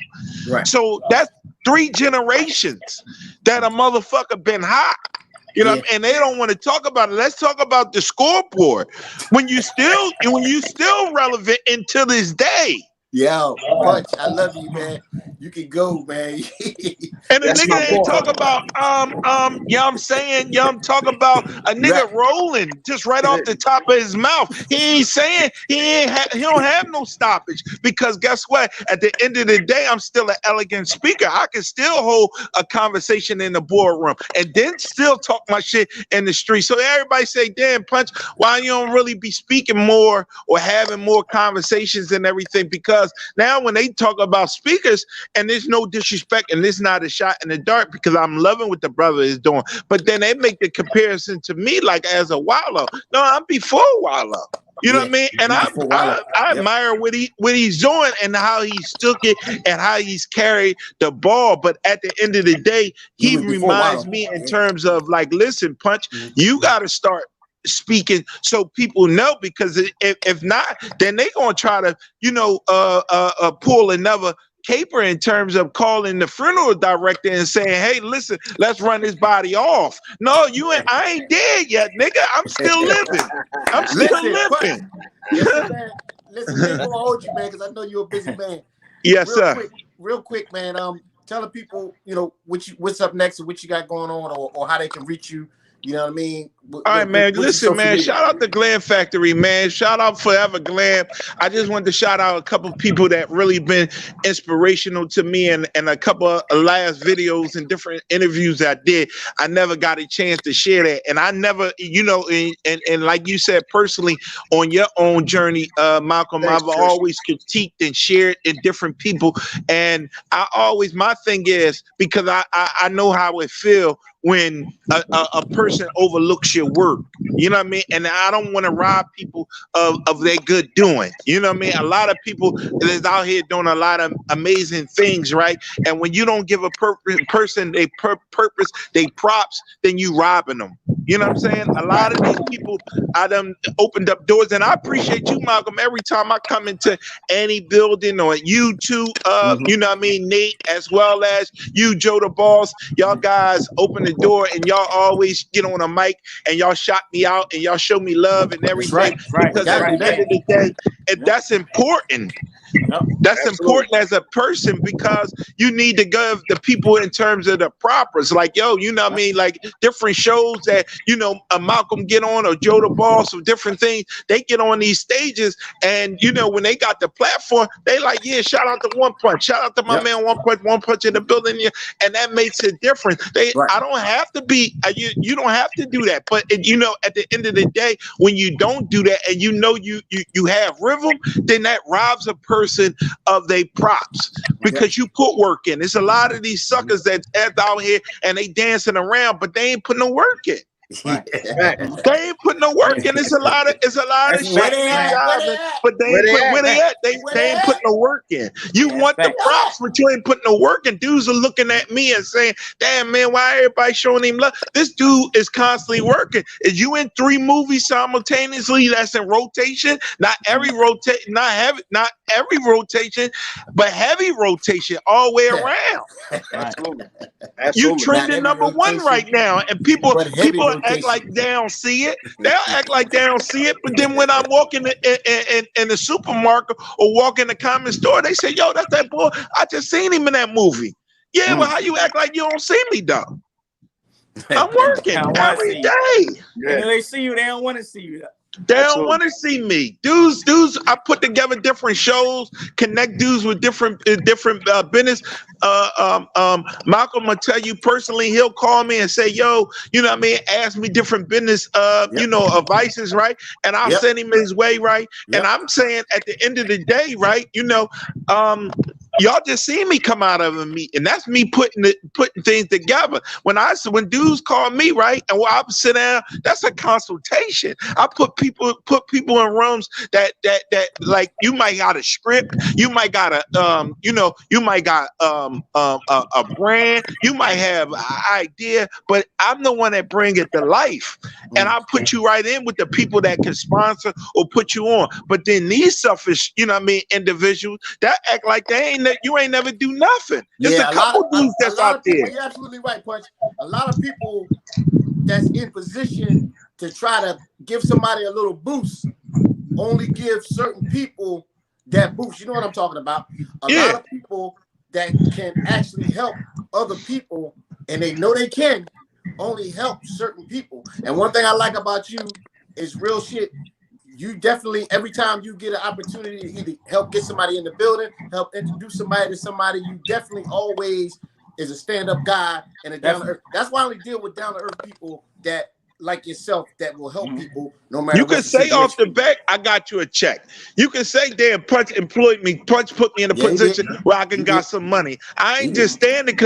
F: Right. So that's 3 generations that a motherfucker been hot. And they don't want to talk about it. Let's talk about the scoreboard. When you still relevant until this day.
C: Yo, Punch, I love you, man. You can go, man.
F: And the nigga ain't talk about I'm talking about a nigga rolling just right off the top of his mouth. He ain't saying he don't have no stoppage because guess what? At the end of the day, I'm still an elegant speaker. I can still hold a conversation in the boardroom and then still talk my shit in the street. So everybody say, damn, Punch, why you don't really be speaking more or having more conversations and everything? Because now when they talk about speakers, and there's no disrespect, and this is not a shot in the dark because I'm loving what the brother is doing. But then they make the comparison to me like as a Wallow. No, I'm before Wallow. You know what I mean? And I admire what he's doing and how he's took it and how he's carried the ball. But at the end of the day, he reminds me in terms of like, listen, Punch, you got to start speaking so people know, because if not, then they gonna try to pull another caper in terms of calling the funeral director and saying, hey, listen, let's run this body off. No, I ain't dead yet, nigga. I'm still living. Living.
C: Listen, man, I'm gonna hold you, man, because I know you're a busy man.
F: Yes, sir.
C: Real quick, man. Tell the people, what's up next and what you got going on, or how they can reach you You know what I mean?
F: All right, man. Listen, man. Shout out to Glam Factory, man. Shout out Forever Glam. I just wanted to shout out a couple of people that really been inspirational to me, and a couple of last videos and different interviews I did. I never got a chance to share that, and I never, you know, and like you said personally on your own journey, Malcolm,
E: Thanks,
F: I've
E: Chris.
F: always critiqued and shared in different people, and I always, my thing is, because I know how it feel when a person overlooks your work, you know what I mean? And I don't want to rob people of their good doing, you know what I mean? A lot of people is out here doing a lot of amazing things, right? And when you don't give a person a purpose, they props, then you robbing them. You know what I'm saying? A lot of these people, I done opened up doors, and I appreciate you, Malcolm, every time I come into any building, or you too, you know what I mean, Nate, as well as you, Joe the Boss. Y'all guys open the door, and y'all always get on a mic, and y'all shout me out, and y'all show me love and everything. Because at the end of the day, that's important. That's important as a person, because you need to give the people in terms of the propers. Like, yo, you know what I mean? Like different shows that, you know, Malcolm get on, or Joe the Boss, or different things. They get on these stages, and, you know, when they got the platform, they like, yeah, shout out to One Punch. Shout out to my man One Punch in the building. And that makes a difference. I don't have to be, you don't have to do that. But, you know, at the end of the day, when you don't do that, and you know you have rhythm, then that robs a person of their props, because you put work in. There's a lot of these suckers that's out here, and they dancing around, but they ain't putting no work in. They ain't putting no work in. It's a lot of shit, but where they at? They ain't putting no work in. You want the props, but you ain't putting no work in. Dudes are looking at me and saying, "Damn, man, why everybody showing him love?" This dude is constantly working. Is you in 3 movies simultaneously? That's in rotation. Not every rotation, not every rotation, but heavy rotation all the way around.
E: Absolutely.
F: You trending #1 right now, and people act like they don't see it. They'll act like they don't see it, but then when I'm walking in the supermarket or walk in the common store, they say, "Yo, that's that boy. I just seen him in that movie." Yeah, but how you act like you don't see me, though? I'm working every day.
D: Yeah. They see you, they don't want to see you.
F: They don't want to see me. Dudes, I put together different shows, connect dudes with different business. Malcolm will tell you personally, he'll call me and say, "Yo, you know what I mean? Ask me different business, you know, advices, right?" And I'll send him his way, right? And I'm saying at the end of the day, right, you know, y'all just see me come out of a meeting. That's me putting things together. When dudes call me, right, and I sit down, that's a consultation. I put people in rooms that like, you might got a script, you might got a you know, you might got a brand, you might have an idea, but I'm the one that bring it to life, and I put you right in with the people that can sponsor or put you on. But then these selfish, you know what I mean, individuals that act like you ain't never do nothing. There's a couple dudes that's out there.
C: You're absolutely right, Punch. A lot of people that's in position to try to give somebody a little boost only give certain people that boost. You know what I'm talking about? A lot of people that can actually help other people, and they know they can, only help certain people. And one thing I like about you is real shit. You definitely, every time you get an opportunity to either help get somebody in the building, help introduce somebody to somebody, you definitely always is a stand-up guy and a down-to-earth. That's why I only deal with down-to-earth people that like yourself that will help people no matter.
F: You can say off the back, "I got you a check." You can say, "Damn, Punch employed me. Punch put me in a position where I can got some money." I ain't just standing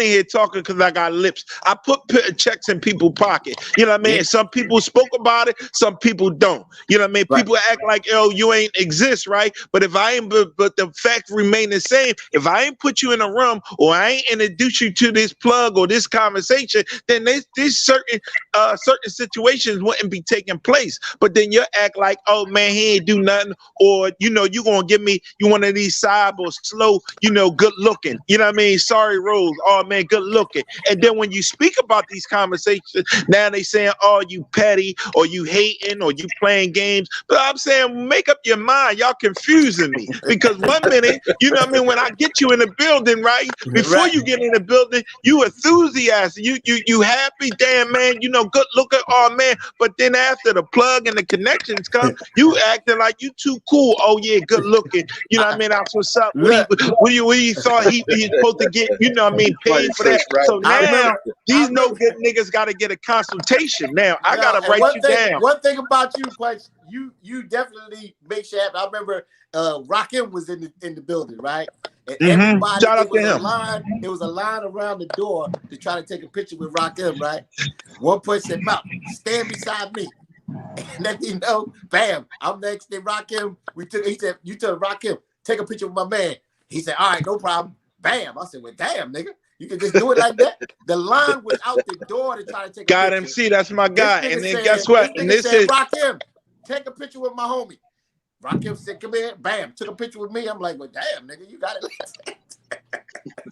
F: here talking because I got lips. I put checks in people's pocket. You know what I mean? Some people spoke about it, some people don't. You know what I mean? People act like, "Oh, you ain't exist," right? But if I ain't, but the fact remain the same. If I ain't put you in a room, or I ain't introduce you to this plug or this conversation, then there's certain certain situations wouldn't be taking place. But then you act like, oh man, he ain't do nothing, or you know, you gonna give me you one of these cyber slow, you know, good looking. You know what I mean? Sorry, Rose. Oh man, good looking. And then when you speak about these conversations, now they saying, oh, you petty, or you hating, or you playing games. But I'm saying, make up your mind. Y'all confusing me, because one minute, you know what I mean, when I get you in the building, right? Before you get in the building, you enthusiastic, you happy, damn man, you know, good looking, oh man. But then after the plug and the connections come, you acting like you too cool. Oh yeah, good looking. You know what I mean? That's what's up. What do you thought he supposed to get, you know what I mean, paid for that? So now these no good niggas got to get a consultation. Now I got to write you down.
C: One thing about you, Punch, you definitely make sure happen. I remember Rakim was in the building, right? And everybody,
F: shout out to him.
C: There was a line around the door to try to take a picture with Rakim, right? One person said, Malcolm, stand beside me. And let me know, bam, I'm next to Rakim. He said, you told Rakim, take a picture with my man. He said, all right, no problem. Bam. I said, well, damn, nigga. You can just do it like that. The line was out the door to try to take a picture.
F: MC, that's my guy. And then guess what? And this is
C: Rakim, take a picture with my homie. Rakim said, come here, bam, took a picture with me. I'm like, well, damn, nigga, you got it.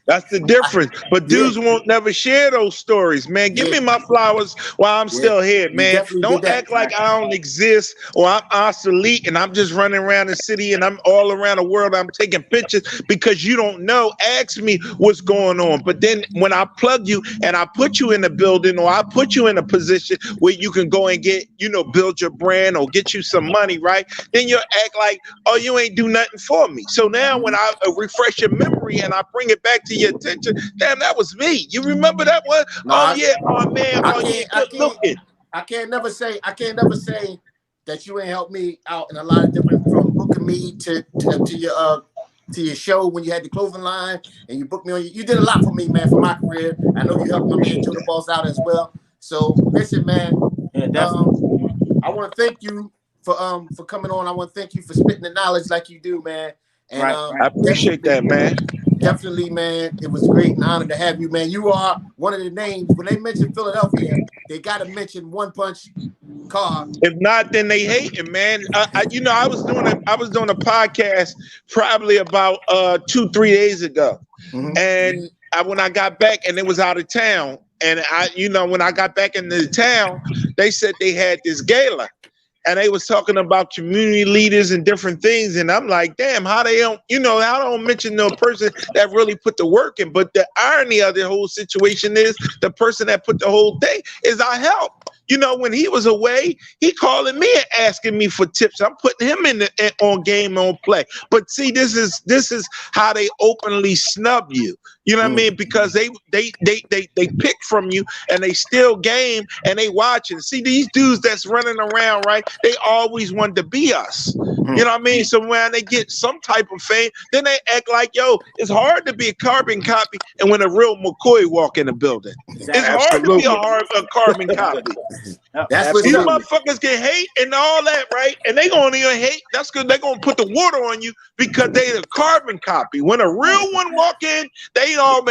F: That's the difference. But dudes won't never share those stories, man. Give me my flowers while I'm still here, man. Don't act like I don't exist or I'm obsolete and I'm just running around the city and I'm all around the world. I'm taking pictures because you don't know. Ask me what's going on. But then when I plug you and I put you in a building or I put you in a position where you can go and get, you know, build your brand or get you some money, right? Then you'll act like, oh, you ain't do nothing for me. So now when I refresh your memory and I bring it back to your attention, damn, that was me. You remember that one?
C: No, I can't never say that you ain't helped me out in a lot of different, from booking me to your show when you had the clothing line and you booked me on. You did a lot for me, man, for my career. I know you helped my man Joe the Boss out as well. So listen, man, I want to thank you for coming on. I want to thank you for spitting the knowledge like you do, man. And
F: I appreciate that, man.
C: Definitely, man. It was great and honor to have you, man. You are one of the names. When they mention Philadelphia, they got to mention One Punch Car.
F: If not, then they hate it, man. I was doing a podcast probably about 2-3 days ago, and when I got back and it was out of town, and when I got back into the town, they said they had this gala. And they was talking about community leaders and different things. And I'm like, damn, how they don't, how don't mention no person that really put the work in. But the irony of the whole situation is the person that put the whole thing is I help. When he was away, he calling me and asking me for tips. I'm putting him on game, on play. But see, this is how they openly snub you. You know what I mean? Because they pick from you and they still game and they watching. See, these dudes that's running around, right? They always want to be us. You know what I mean? So when they get some type of fame, then they act like, yo, it's hard to be a carbon copy. And when a real McCoy walk in the building, it's hard to be a carbon copy.
C: That's what
F: these motherfuckers get hate and all that, right? And they gonna even hate. That's because they gonna put the water on you because they the carbon copy. When a real one walk in, they all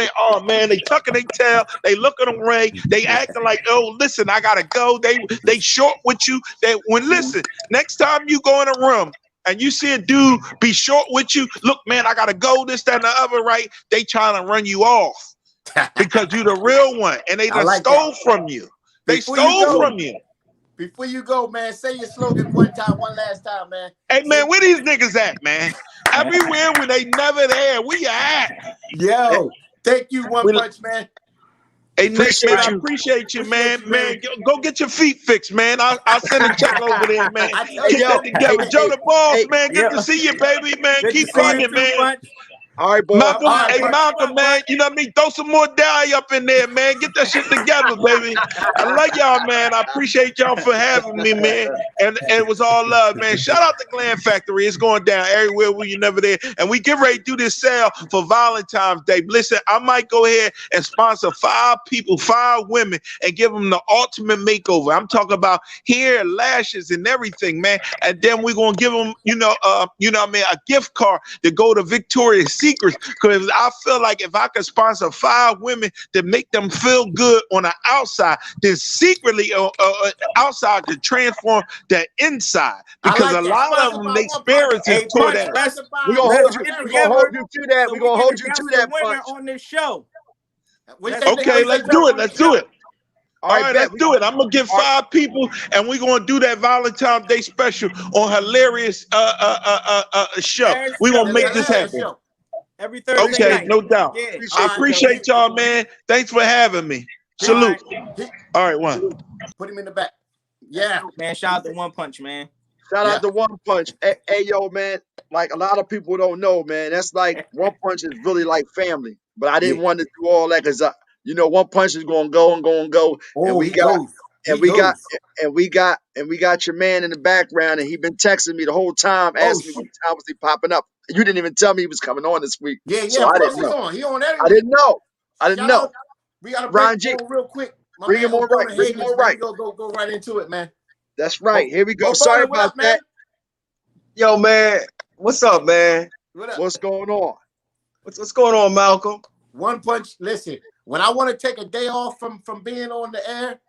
F: man, they tucking their tail, they looking away, they acting like, oh, listen, I gotta go. They short with you. Listen, next time you go in a room and you see a dude be short with you, look, man, I gotta go, this, that, and the other, right? They trying to run you off because you the real one, and they just stole from you. They stole from you.
C: Before you go, man, say your slogan one last time, man.
F: Hey, man, where these niggas at, man? Everywhere when they never there, where you at?
C: Yo, thank you, One Punch, man.
F: Hey, Nick, man, I appreciate you, man. Man, go get your feet fixed, man. I'll send a check over there, man. Get that together. Joe the Boss, man, good to see you, baby, man. Keep fucking, man.
E: All right, boy.
F: Malcolm, man, you know what I mean? Throw some more dye up in there, man. Get that shit together, baby. I love y'all, man. I appreciate y'all for having me, man. And it was all love, man. Shout out to Glam Factory. It's going down everywhere where you never there. And we get ready to do this sale for Valentine's Day. Listen, I might go ahead and sponsor 5 women, and give them the ultimate makeover. I'm talking about hair, lashes, and everything, man. And then we're gonna give them, a gift card to go to Victoria's secrets, because I feel like if I could sponsor 5 women to make them feel good on the outside, then secretly outside to transform the inside, because a lot of them experiences
D: Hey,
F: toward
D: Punch,
F: that.
D: let's
E: We're gonna hold you.
D: get
E: We're gonna hold
D: together
E: you to that.
D: so
E: We're
D: we
E: gonna
D: can
E: hold you to
D: announce
E: that,
D: the winner
E: Punch.
D: on this show.
F: Okay, let's do it. Let's do it. All right,
E: bet.
F: let's do it. I'm gonna get 5 people, and we're gonna do that Valentine's Day special on Hill-arious Show. We're gonna make this happen.
D: Every Thursday
F: Okay,
D: night.
F: no doubt.
D: Yeah.
F: I appreciate y'all, man. Thanks for having me. Salute. All right, one.
C: Put him in the back. Yeah.
D: Man, shout out to One Punch, man.
E: Shout out to One Punch. Hey, yo, man. Like a lot of people don't know, man. That's like One Punch is really like family. But I didn't want to do all that because you know, One Punch is gonna go and go and go. And we got your man in the background, and he been texting me the whole time, asking me what time was he popping up. You didn't even tell me he was coming on this week.
C: Yeah,
E: so I didn't know.
C: He on every
E: I didn't know. I didn't know.
C: We gotta
E: Ron
C: bring him on real quick.
E: Bring him on right. Bring him on right.
C: Go right into it, man.
E: That's right. Here we go.
C: Go
E: Sorry
C: Burner,
E: about that.
G: Yo, man. What's up, man?
E: What's going on?
G: What's going on, Malcolm?
C: One Punch. Listen, when I want to take a day off from being on the air,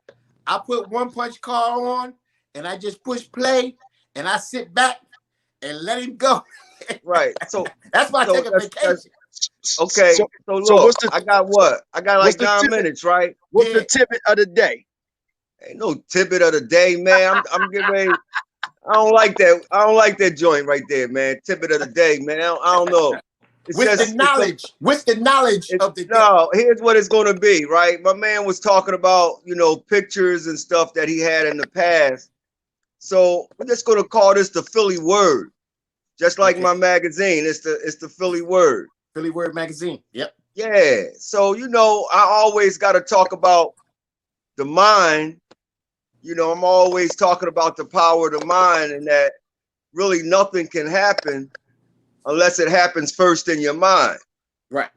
C: I put One Punch car on and I just push play and I sit back and let him go.
G: Right. So
C: that's why I take a vacation.
G: Okay. So look, I got like 9 minutes, right?
E: What's the tidbit of the day?
G: Ain't no tidbit of the day, man. I'm getting ready. I don't like that. I don't like that joint right there, man. Tidbit of the day, man. I don't know.
C: What's the knowledge of the day?
G: No, here's what it's going to be, right? My man was talking about, you know, pictures and stuff that he had in the past. So we're just going to call this the Philly Word. Just like my magazine, it's the Philly Word.
C: Philly Word magazine. Yep.
G: Yeah. So, you know, I always got to talk about the mind. You know, I'm always talking about the power of the mind, and that really nothing can happen unless it happens first in your mind.
C: Right.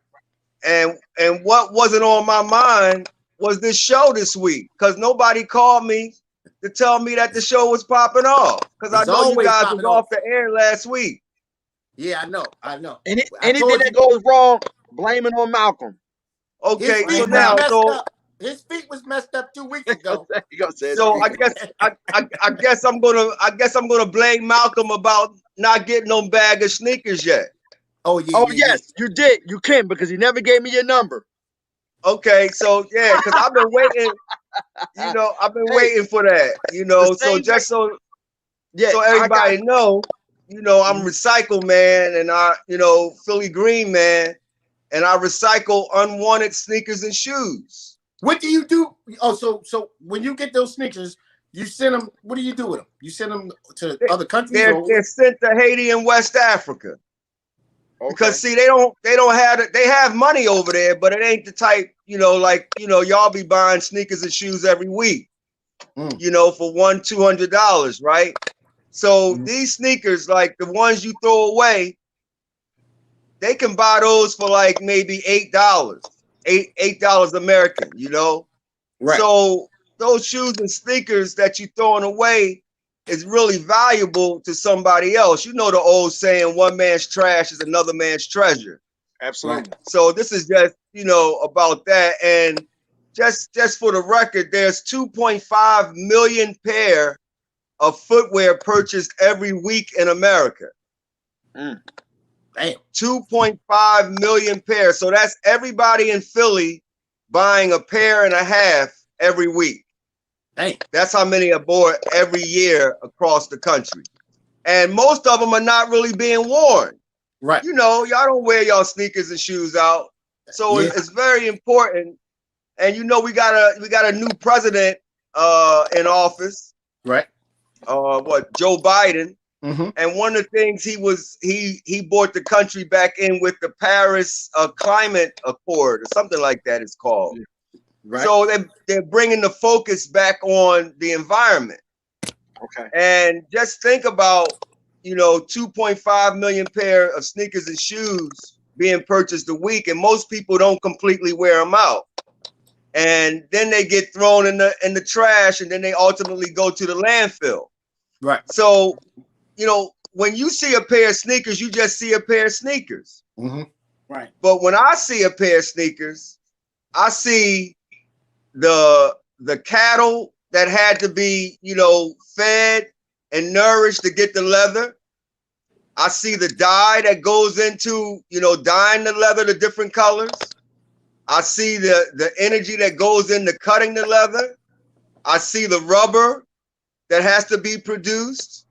G: And what wasn't on my mind was this show this week, because nobody called me to tell me that the show was popping off. Because I know you guys was off the air last week.
C: Yeah, I know.
E: Anything that goes wrong, blame it on Malcolm.
G: Okay, so now
C: his feet was messed up 2 weeks ago.
G: So I guess I'm gonna blame Malcolm about not getting no bag of sneakers yet.
C: Oh yeah.
E: Oh yes, you did. You can, because he never gave me your number.
G: Okay, so yeah, because I've been waiting. You know, I've been waiting for that. You know, so just so everybody know, you know, I'm recycle man, and Philly Green man, and I recycle unwanted sneakers and shoes.
C: What do you do? Oh, so when you get those sneakers, you send them. What do you do with them? You send them to other countries?
G: They're sent to Haiti and West Africa. Okay. Because see, they have money over there, but it ain't the type, you know, like, you know, y'all be buying sneakers and shoes every week, you know, for $100-$200, right? So these sneakers, like the ones you throw away, they can buy those for like maybe $8. $8 American, you know? Right. So those shoes and sneakers that you throwing away is really valuable to somebody else. You know the old saying, one man's trash is another man's treasure.
E: Absolutely.
G: Right. So this is just, you know, about that. And just for the record, there's 2.5 million pair of footwear purchased every week in America.
C: Damn.
G: 2.5 million pairs. So that's everybody in Philly buying a pair and a half every week.
C: Damn.
G: That's how many are bought every year across the country. And most of them are not really being worn.
C: Right.
G: You know, y'all don't wear y'all sneakers and shoes out. So it's very important. And you know, we got a new president in office.
C: Right.
G: Joe Biden. And one of the things he brought the country back in with the Paris Climate Accord, or something like that it's called. Right. So they're bringing the focus back on the environment.
E: Okay.
G: And just think about, you know, 2.5 million pair of sneakers and shoes being purchased a week, and most people don't completely wear them out. And then they get thrown in the trash, and then they ultimately go to the landfill.
C: Right.
G: So, you know, when you see a pair of sneakers, you just see a pair of sneakers.
D: Right.
G: But when I see a pair of sneakers, I see the cattle that had to be, you know, fed and nourished to get the leather. I see the dye that goes into, you know, dyeing the leather to different colors. I see the energy that goes into cutting the leather. I see the rubber that has to be produced.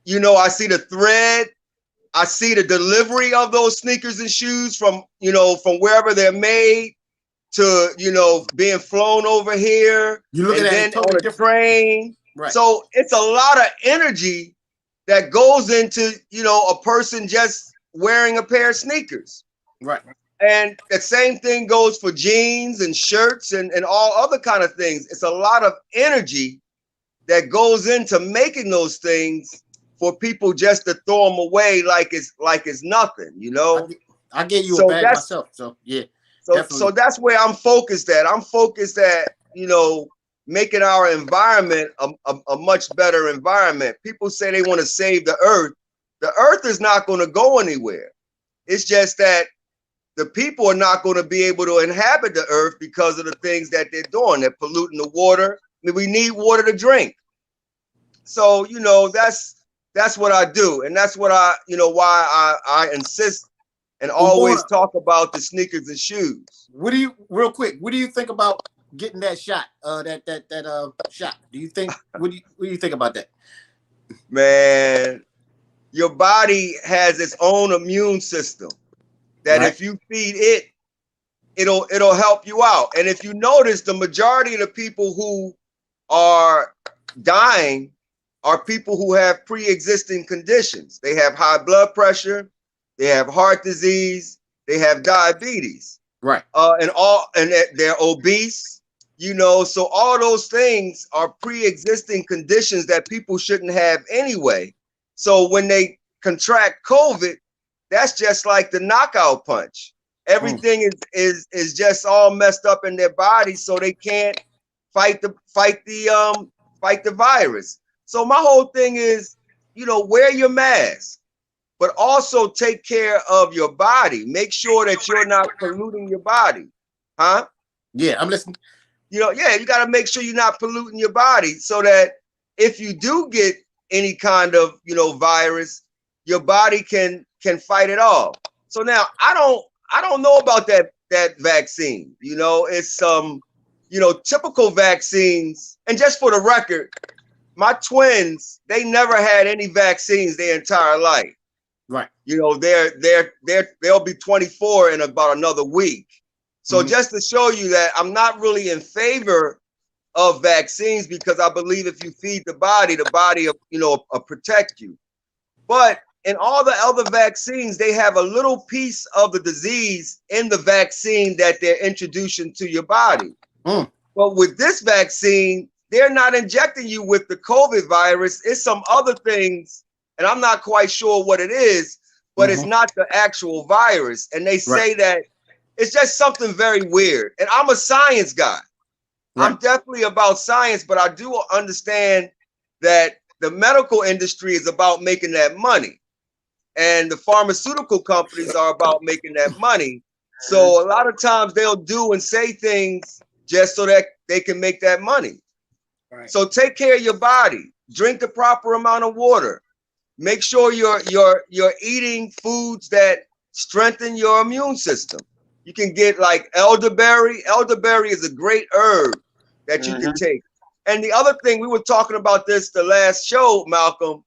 G: You know, I see the thread. I see the delivery of those sneakers and shoes from, you know, from wherever they're made to, you know, being flown over here
C: You look
G: and
C: at
G: then
C: it totally
G: on a
C: different.
G: train.
C: Right.
G: So it's a lot of energy that goes into, you know, a person just wearing a pair of sneakers.
C: Right.
G: And the same thing goes for jeans and shirts and all other kind of things. It's a lot of energy that goes into making those things for people just to throw them away like it's nothing, you know.
C: I get you
G: So
C: a bag
G: that's-
C: myself. So yeah.
G: So that's where I'm focused at. I'm focused at, you know, making our environment a much better environment. People say they want to save the earth. The earth is not going to go anywhere. It's just that the people are not going to be able to inhabit the earth because of the things that they're doing. They're polluting the water. I mean, we need water to drink. So, you know, that's what I do. And that's what I, you know, why I insist and always talk about the sneakers and shoes.
C: What do you think about getting that shot? That shot. Do you think what do you think about that?
G: Man, your body has its own immune system that if you feed it, it'll help you out. And if you notice, the majority of the people who are dying are people who have pre-existing conditions. They have high blood pressure, they have heart disease, they have diabetes,
C: right?
G: And they're obese, you know. So all those things are pre-existing conditions that people shouldn't have anyway. So when they contract COVID, that's just like the knockout punch. Everything is just all messed up in their body, so they can't fight the virus. So my whole thing is, you know, wear your mask, but also take care of your body. Make sure that you're not polluting your body, huh?
C: Yeah, I'm listening.
G: You know, yeah, you got to make sure you're not polluting your body, so that if you do get any kind of, you know, virus, your body can fight it off. So now I don't know about that vaccine. You know, it's you know, typical vaccines. And just for the record, my twins, they never had any vaccines their entire life.
C: Right.
G: You know, they'll be 24 in about another week. So just to show you that I'm not really in favor of vaccines, because I believe if you feed the body, you know, protect you. But in all the other vaccines, they have a little piece of the disease in the vaccine that they're introducing to your body. But with this vaccine, they're not injecting you with the COVID virus. It's some other things, and I'm not quite sure what it is, but it's not the actual virus. And they say that it's just something very weird. And I'm a science guy. I'm definitely about science, but I do understand that the medical industry is about making that money, and the pharmaceutical companies are about making that money. So a lot of times they'll do and say things just so that they can make that money. Right. So take care of your body. Drink the proper amount of water. Make sure you're eating foods that strengthen your immune system. You can get like elderberry. Elderberry is a great herb that you can take. And the other thing, we were talking about this the last show, Malcolm,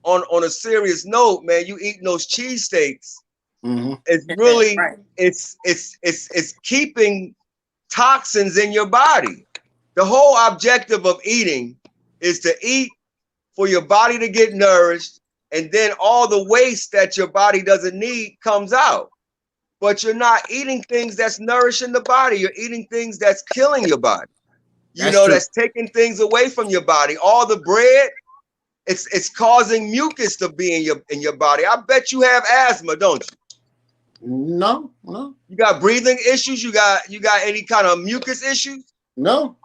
G: on a serious note, man, you eating those cheesesteaks. It's really, it's keeping toxins in your body. The whole objective of eating is to eat for your body to get nourished, and then all the waste that your body doesn't need comes out. But you're not eating things that's nourishing the body. You're eating things that's killing your body. That's taking things away from your body. All the bread, it's causing mucus to be in your body. I bet you have asthma, don't you?
C: No.
G: You got breathing issues? You got any kind of mucus issues?
C: No.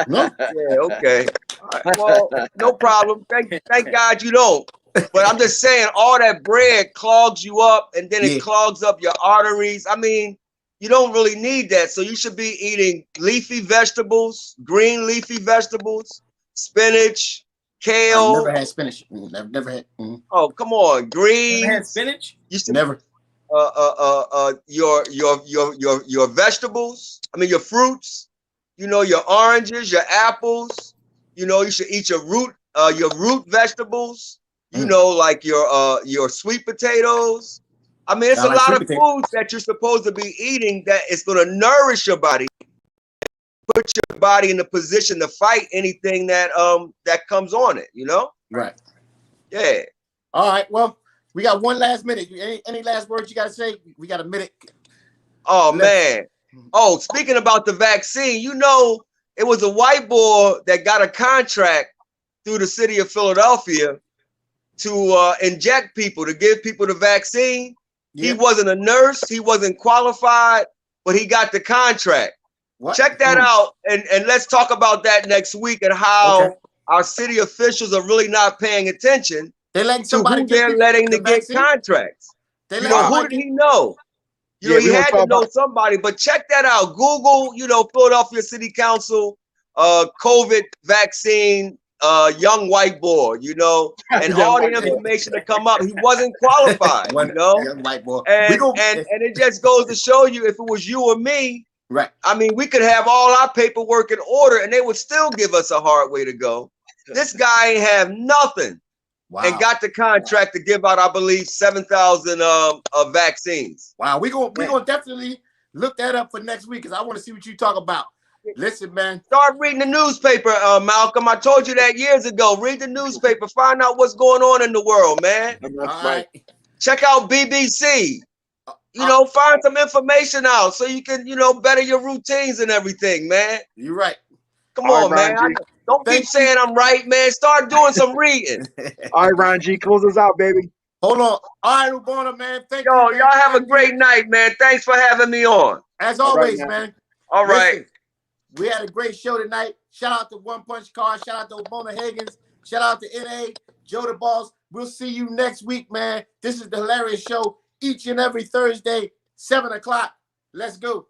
C: No.
G: Yeah, okay. All right. Well, no problem. Thank God you don't. But I'm just saying, all that bread clogs you up, and then it clogs up your arteries. I mean, you don't really need that. So you should be eating leafy vegetables, green leafy vegetables, spinach, kale.
C: I've never had spinach. Never had.
G: Oh, come on, greens.
D: Never had spinach?
G: You should
C: Never.
G: Your vegetables. I mean, your fruits. You know, your oranges, your apples. You know, you should eat your root vegetables. You know, like your sweet potatoes. I mean, it's a lot of foods that you're supposed to be eating that is going to nourish your body, put your body in a position to fight anything that comes on it. You know?
C: Right.
G: Yeah.
C: All right. Well, we got one last minute. Any last words you got to say? We got a minute.
G: Oh man. Oh, speaking about the vaccine, you know, it was a white boy that got a contract through the city of Philadelphia to inject people, to give people the vaccine. Yeah. He wasn't a nurse, he wasn't qualified, but he got the contract. What? Check that out, and let's talk about that next week and how our city officials are really not paying attention to who they're letting to get contracts. You know, who did he know? You know, he had to know somebody, but check that out. Google, you know, Philadelphia City Council, COVID vaccine, young white boy, you know, and all the information to come up. He wasn't qualified, you know, young white boy. And it just goes to show you, if it was you or me, right? I mean, we could have all our paperwork in order, and they would still give us a hard way to go. This guy ain't have nothing. Wow. And got the contract to give out, I believe, 7,000 vaccines.
C: Wow, we're gonna definitely look that up for next week, because I want to see what you talk about. Listen, man.
G: Start reading the newspaper, Malcolm. I told you that years ago. Read the newspaper. Find out what's going on in the world, man.
C: All right.
G: Check out BBC. You know, find some information out so you can, you know, better your routines and everything, man.
C: You're right.
G: Come on, man. Don't keep saying I'm right, man. Start doing some reading.
E: All right, Ron G, close us out, baby.
C: Hold on. All right, Ubona, man. Thank you.
G: Y'all have a great night, man. Thanks for having me on.
C: As always, man.
G: All right.
C: Listen, we had a great show tonight. Shout out to One Punch Card. Shout out to Ubona Higgins. Shout out to NA, Joe the Boss. We'll see you next week, man. This is the Hilarious Show each and every Thursday, 7 o'clock. Let's go.